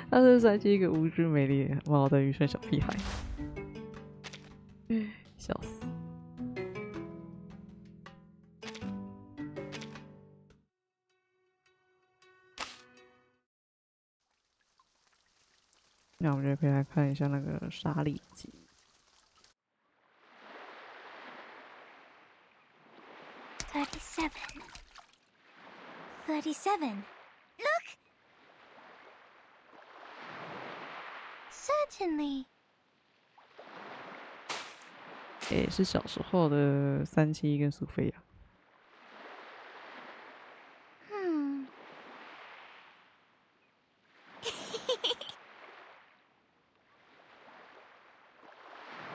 他是赛季一个无知美丽貌的愚蠢小屁孩，笑死！那我们就可以来看一下那个沙粒记。37. 37. Look! Certainly. 也是小时候的37跟苏菲亚。1,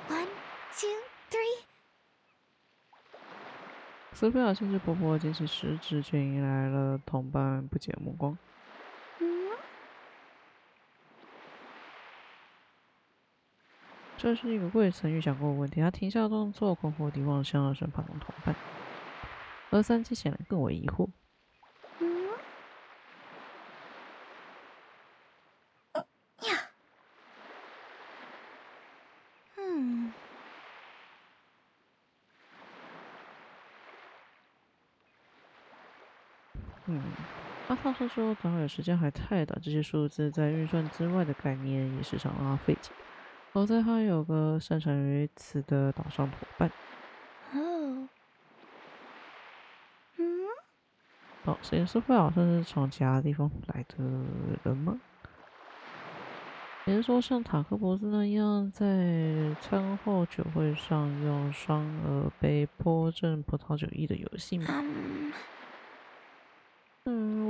2, 3. 苏菲亚兴致勃勃地捡起食指，却迎来了同伴不解的目光。这是一个我也曾预想过的问题。他停下动作，困惑地望向了身旁的同伴，而三七显然更为疑惑。阿汤是说，当然时间还太短，这些数字在运算之外的概念也时常让他费解。好在他有个擅长于此的岛上伙伴。实验室会好像是从其他地方来的人吗？也是说，像塔克博士那样，在餐后酒会上用双耳杯泼正葡萄酒液的游戏吗？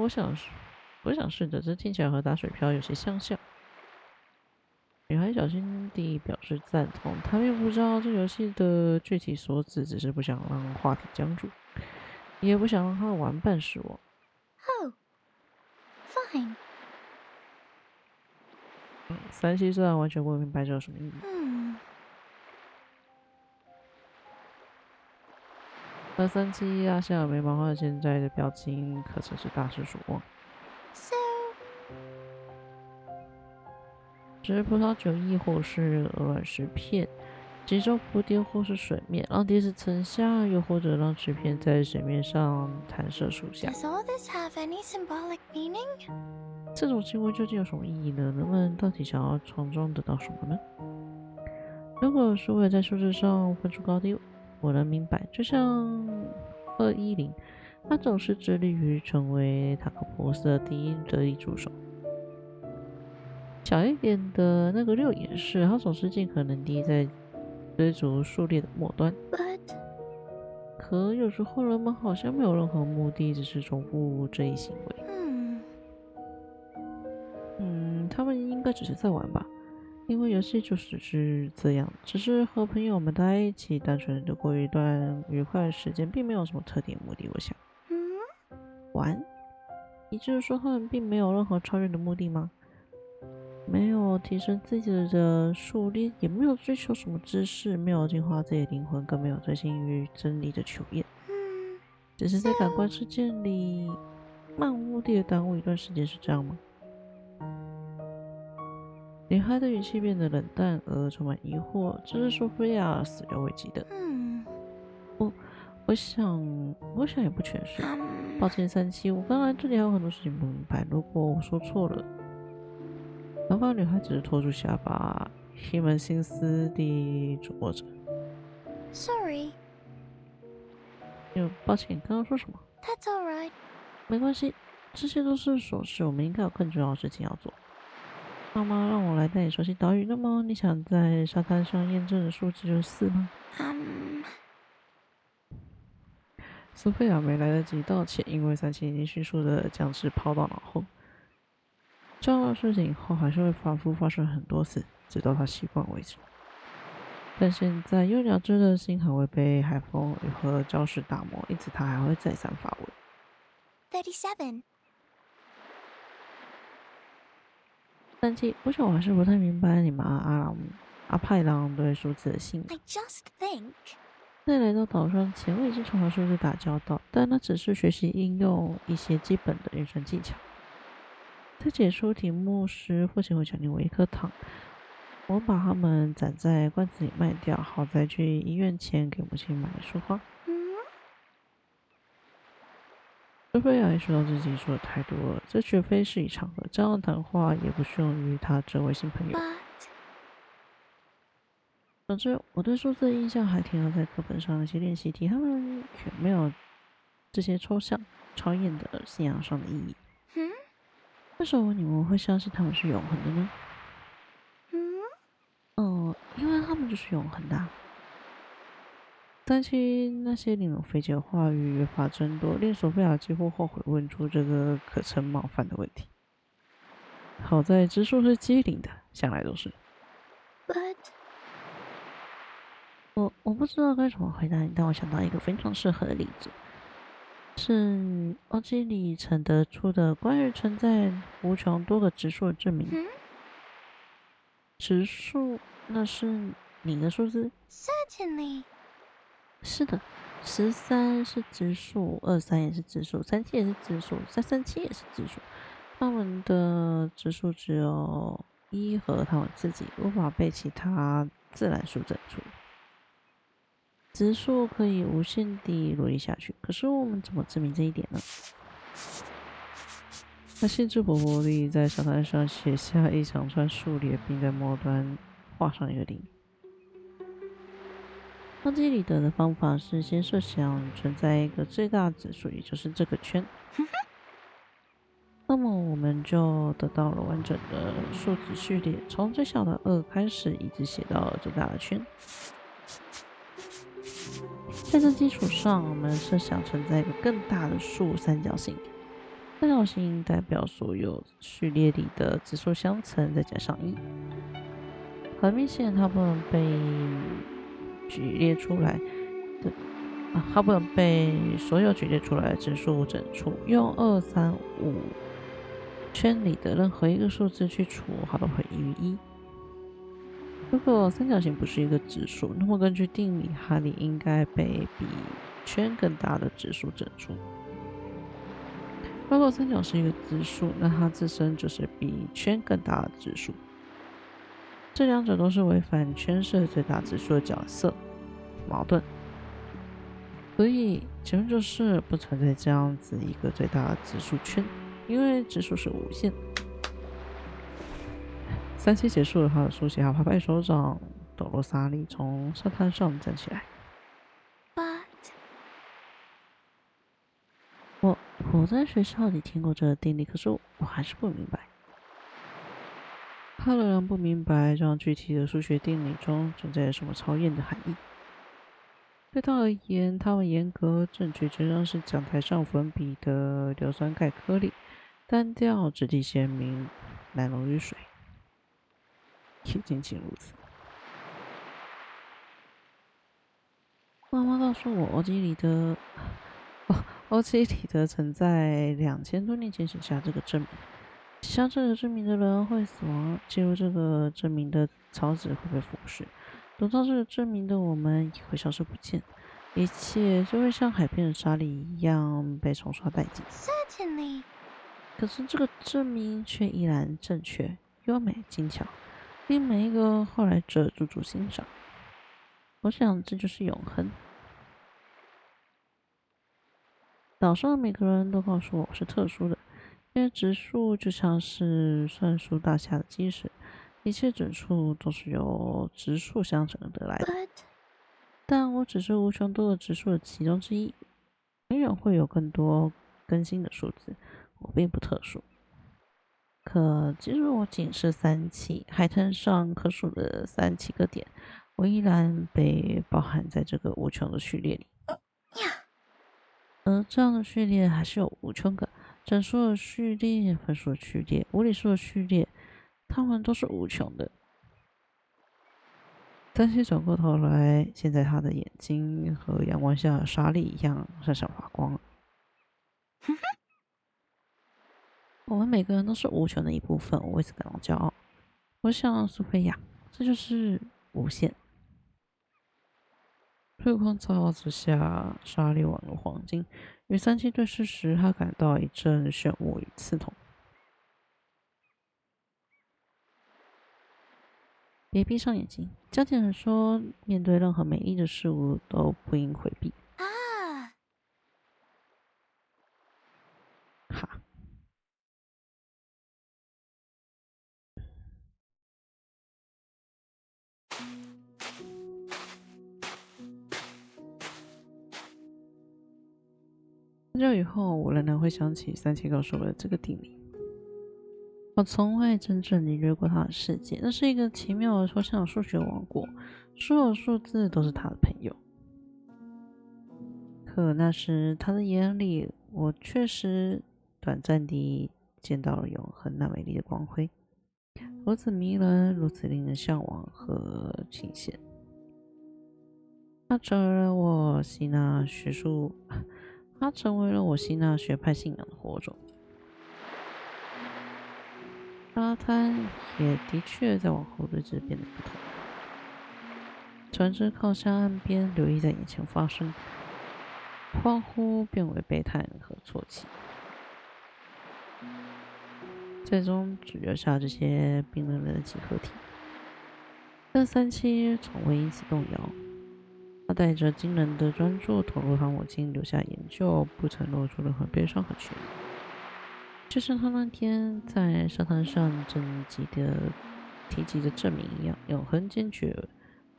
我想试着，这听起来和打水漂有些相像。女孩小心地表示赞同，她并不知道这游戏的具体所指，只是不想让话题僵住，也不想让她的玩伴失望。Oh, fine. 三七虽然完全不明白这有什么意义。而三七压下眉毛后，现在的表情可曾是大失所望。只葡萄酒液或是鹅卵石片，几种浮碟或是水面，让碟子沉下，又或者让纸片在水面上弹射数下。 Does all this have any symbolic meaning? 这种行为究竟有什么意义呢？人们到底想要从中得到什么呢？如果是为了在数字上分出高低，我能明白。就像210，他总是致力于成为塔克博士的第一得力助手。小一点的那个6也是，他总是尽可能地在追逐数列的末端。可有时候人们好像没有任何目的，只是重复这一行为。他们应该只是在玩吧，因为游戏就只是这样，只是和朋友们待在一起，单纯度过一段愉快的时间，并没有什么特定目的。我想，玩，也就是说，他们并没有任何超越的目的吗？没有提升自己的数列，也没有追求什么知识，没有净化自己的灵魂，更没有醉心于真理的求验，只是在感官世界里漫无目的的耽误一段时间，是这样吗？女孩的语气变得冷淡而充满疑惑，这是索菲亚始料未及的。我想也不全是。抱歉，三七，我刚来这里还有很多事情不明白，如果我说错了。然后女孩只是拖住下巴，一门心思地琢磨着。Sorry. 抱歉，刚刚说什么？ That's alright. 没关系，这些都是琐事，我们应该有更重要的事情要做。妈妈让我来带你熟悉岛屿，那么你想在沙滩上验证的数字就是4吗？苏菲亚没来得及道歉，因为三七已经迅速的将之抛到脑后。这样的事情以后还是会反复发生很多次，直到他习惯为止。但现在幼鸟之的心还未被海风和礁石打磨，因此他还会再三发问。37. 三七，我想我还是不太明白你们阿派郎对数字的信仰。 I just think. 在来到岛上前，我已经常和数字打交道，但那只是学习应用一些基本的运算技巧。在解出题目时，父亲会奖励我1颗糖，我把它们攒在罐子里卖掉，好再去医院前给母亲买束花。苏菲亚意识到自己说的太多了，这绝非是一场合，这样的谈话也不适用于他这位新朋友。总之，我对数字的印象还停留在课本上那些练习题，他们却没有这些抽象、超验的信仰上的意义。为什么你们会相信他们是永恒的呢？因为他们就是永恒的啊。三七那些令人费解的话语越发增多，令索菲亚几乎后悔问出这个可称冒犯的问题。好在直树是机灵的，向来都是。But 我不知道该怎么回答你，但我想到一个非常适合的例子，是欧几里曾得出的关于存在无穷多个质数的证明。质数那是你的数字？ Certainly. 是的，13是质数，23也是质数，37也是质数，337也是质数。它们的质数只有1和它们自己，无法被其他自然数整除。质数可以无限地罗列下去，可是我们怎么证明这一点呢？他兴致勃勃地在沙滩上写下一长串数列，并在末端画上一个0。方基里德的方法是先设想存在一个最大指数，也就是这个圈。那么我们就得到了完整的数值序列，从最小的2开始，一直写到最大的圈。在这基础上，我们设想存在一个更大的数三角形。三角形代表所有序列里的指数相乘，再加上1。很明显，它不能被举列出来的它不能被所有举列出来的指数整除。用2、3、5圈里的任何一个数字去除，它都会依于1。如果三角形不是一个指数，那么根据定理，它理应该被比圈更大的指数整除。如果三角是一个质数，那它自身就是比圈更大的质数。这两者都是违反圈是最大质数的角色矛盾，所以结论就是不存在这样子一个最大的质数圈，因为质数是无限。37结束了他的书写，他拍拍手掌，抖落沙粒，从沙滩上站起来。我在学校里听过这个定理，可是我还是不明白。哈勒人不明白这样具体的数学定理中存在什么超验的含义。对他而言，他们严格正确就像是讲台上粉笔的硫酸钙颗粒，单调、质地鲜明，难溶于水。也仅仅如此。妈妈告诉我，欧几里得曾在2000多年前写下这个证明。写下这个证明的人会死亡，记录这个证明的草纸会被腐蚀，读到这个证明的我们也会消失不见，一切就会像海边的沙粒一样被冲刷殆尽。Certainly. 可是这个证明却依然正确、优美、精巧，令每一个后来者驻足欣赏。我想这就是永恒。岛上的每个人都告诉我是特殊的，因为质数就像是算术大厦的基石，一切整数都是由质数相乘得来的。但我只是无穷多的质数的其中之一，永远会有更多更新的数字，我并不特殊。可即使我仅是37，海滩上可数的37个点，我依然被包含在这个无穷的序列里。而这样的序列还是有无穷个，整数的序列、分数的序列、无理数的序列，它们都是无穷的。丹西转过头来，现在他的眼睛和阳光下的沙粒一样闪闪发光。我们每个人都是无穷的一部分，我为此感到骄傲。我想，苏菲亚，这就是无限。月光照耀之下，沙粒宛如黄金。与37对视时，他感到一阵眩目与刺痛。别闭上眼睛。焦点人说，面对任何美丽的事物都不应回避。Ah. 哈。很久以后，我仍然会想起37告诉我的这个定理。我从未真正领略过他的世界，那是一个奇妙而抽象的数学王国，所有数字都是他的朋友。可那时他的眼里，我确实短暂地见到了永恒那美丽的光辉，如此迷人，如此令人向往和倾羡。他成为了我吸纳学派信仰的火种。沙滩也的确在往后日子变得不同。船只靠向岸边，留意在眼前发生，欢呼变为悲叹和啜泣，最终只留下这些冰冷冷的集合体。但37从未因此动摇，他带着惊人的专注投入他母亲留下研究，不曾露出任何悲伤和倦意。就像他那天在沙滩上提及的证明一样，永恒坚决，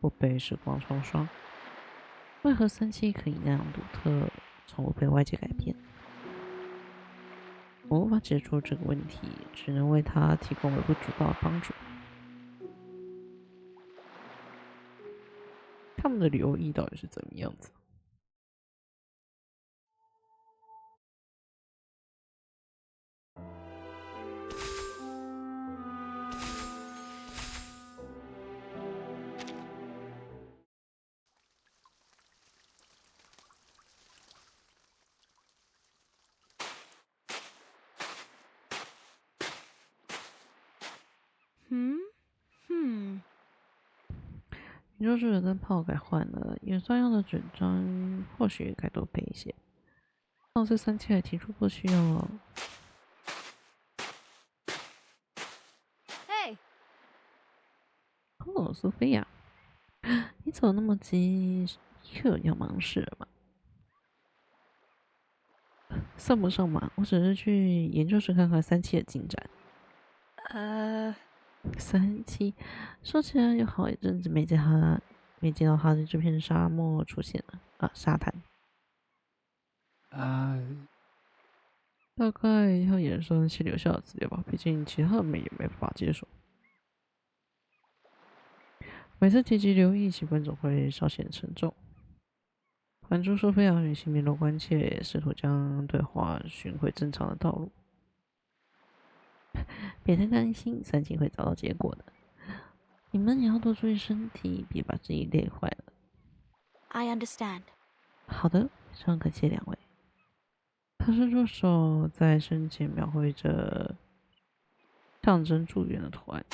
不被时光冲刷。为何37可以那样独特，从不被外界改变？我无法解除这个问题，只能为他提供微不足道的帮助。他们的留意到底是怎么样子？研究室的灯泡改换了，眼霜用的整张或许该多备一些。上次37还提出过需要。嘿，哦，苏菲亚，你走那么急，又要忙事了吗？算不上忙，我只是去研究室看看37的进展。37，说起来有好一阵子没见到他在这片沙漠出现了啊，沙滩。大概要演37留下的资料吧，毕竟其他人也没法接手。每次提及留意，气氛总会稍显沉重。反诸说菲亚女性面露关切，试图将对话寻回正常的道路。别太担心，37会找到结果的。你们也要多注意身体，别把自己累坏了。I understand. 好的，非常感谢两位。他伸出手，在身前描绘着象征祝愿的图案。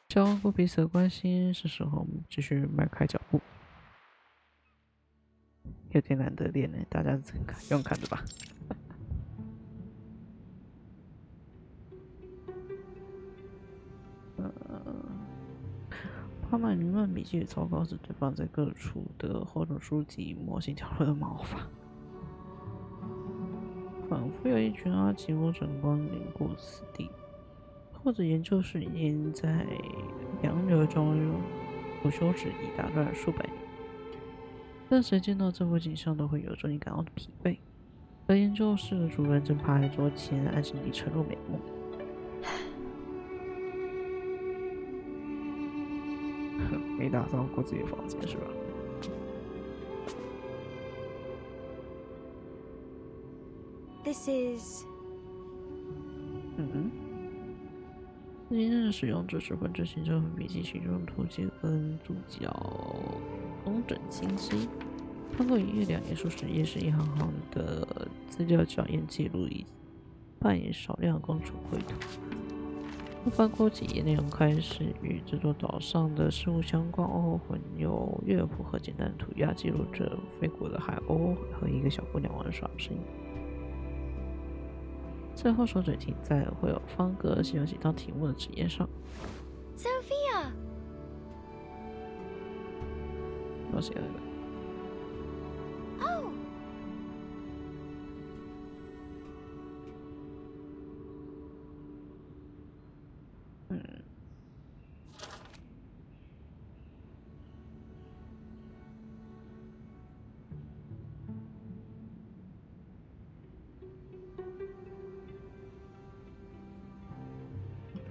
交换过彼此的关心，是时候我们继续迈开脚步。有点难得练呢，大家用看着吧。爬满迷乱笔记的草稿纸堆放在各处的厚重书籍、模型条落的毛发，仿佛有一群阿奇或晨光凝固此地，或者研究室已经在洋流中不休止已打转了数百年。但谁见到这幅景象都会有种你感到的疲惫，而研究室的主人正趴在桌前，安静地沉入美梦。没打扫过自己的房间是吧？This is... 今日的使用者十分执行这份笔记，其中图解跟注脚工整清晰。翻过1页、2页、数十页是一行行的资料校验记录，以伴少量工程绘图。翻过几页，内容开始与这座岛上的事物相关，偶尔混有乐谱和简单的涂鸦，记录着飞过的海鸥和一个小姑娘玩耍的身影。最后手指停在会有方格写有几道题目的纸页上。Sophia， 我写了一个。哦。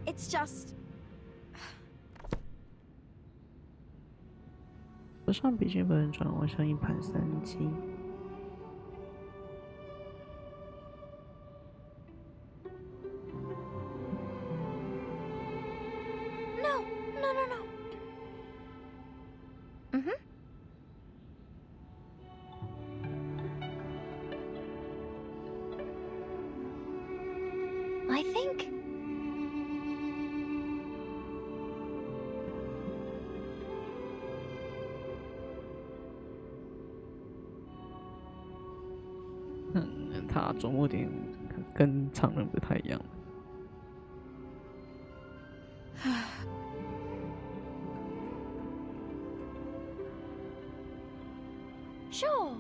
It's just... 合上笔记本，转往上一盘37。No. I think... 啦，琢磨点跟常人不太一样。Sure.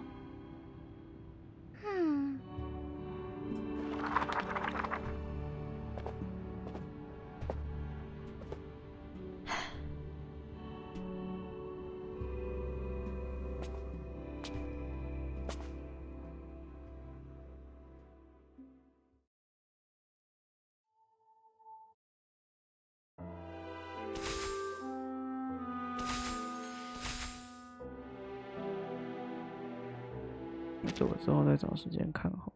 你做了之后再找时间看好。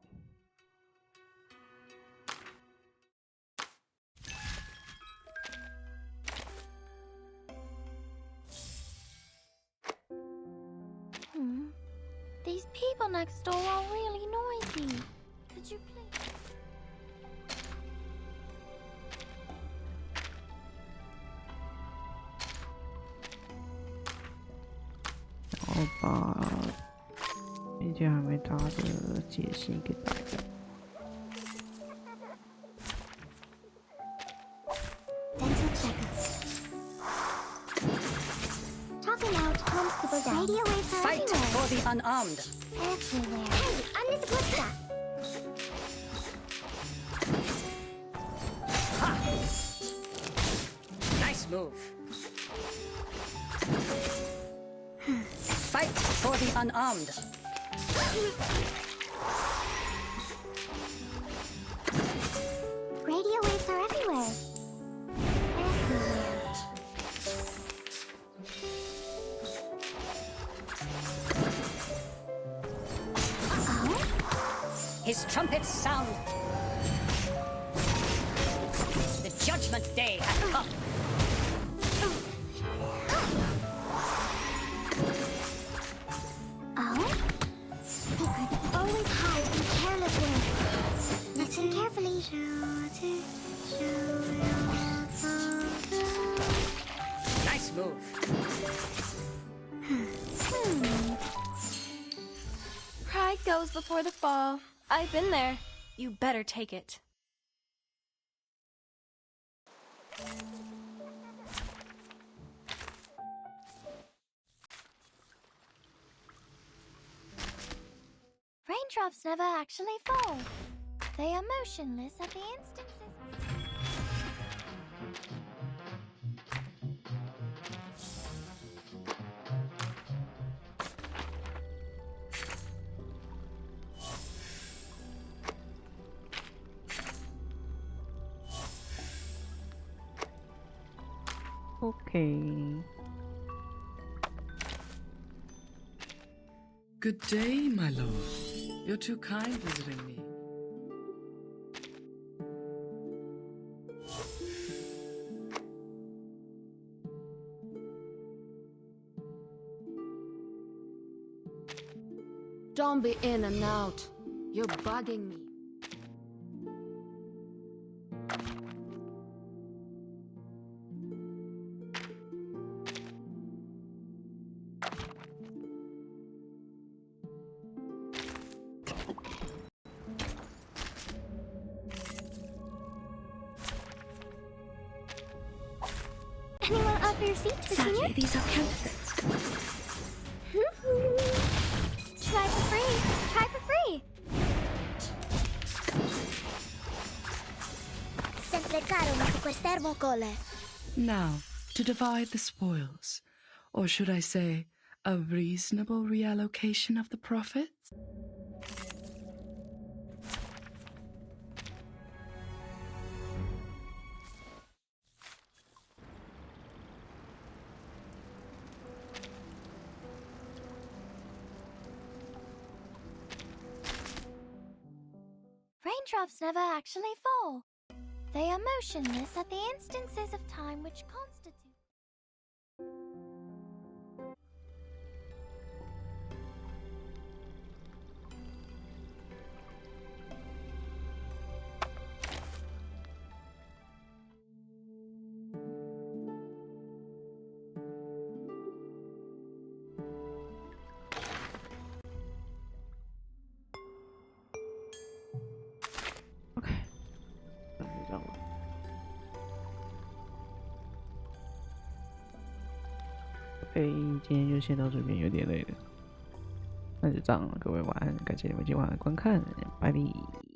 These people next door are really noisy. Could you please? 然后把那天还没答的解析给大家。Dental checkup. Topping out constable down. Radio waves are Fight everywhere. for the unarmed. Everywhere. Hey, I'm Miss Blitzer. Nice move. Fight for the unarmed. Radio waves are everywhere. Everywhere. His trumpets sound. The judgment day has come. Oh? Secrets always hide in careless ways. Listen carefully. Nice move. Pride goes before the fall. I've been there. You better take it. Raindrops never actually fall. They are motionless at the instances. Okay. Good day, my lord. You're too kind visiting me. Don't be in and out. You're bugging me. Anyone offer your seat to Sadly, senior? these are counterfeits. Try for free. Try for free. Sempre caro anche quest'ermocole. Now, to divide the spoils, or should I say, a reasonable reallocation of the profits? Raindrops never actually fall. They are motionless at the instances of time which constitute. OK， 今天就先到这边，有点累了。那就这样，各位晚安，感谢你们今晚的观看，拜拜。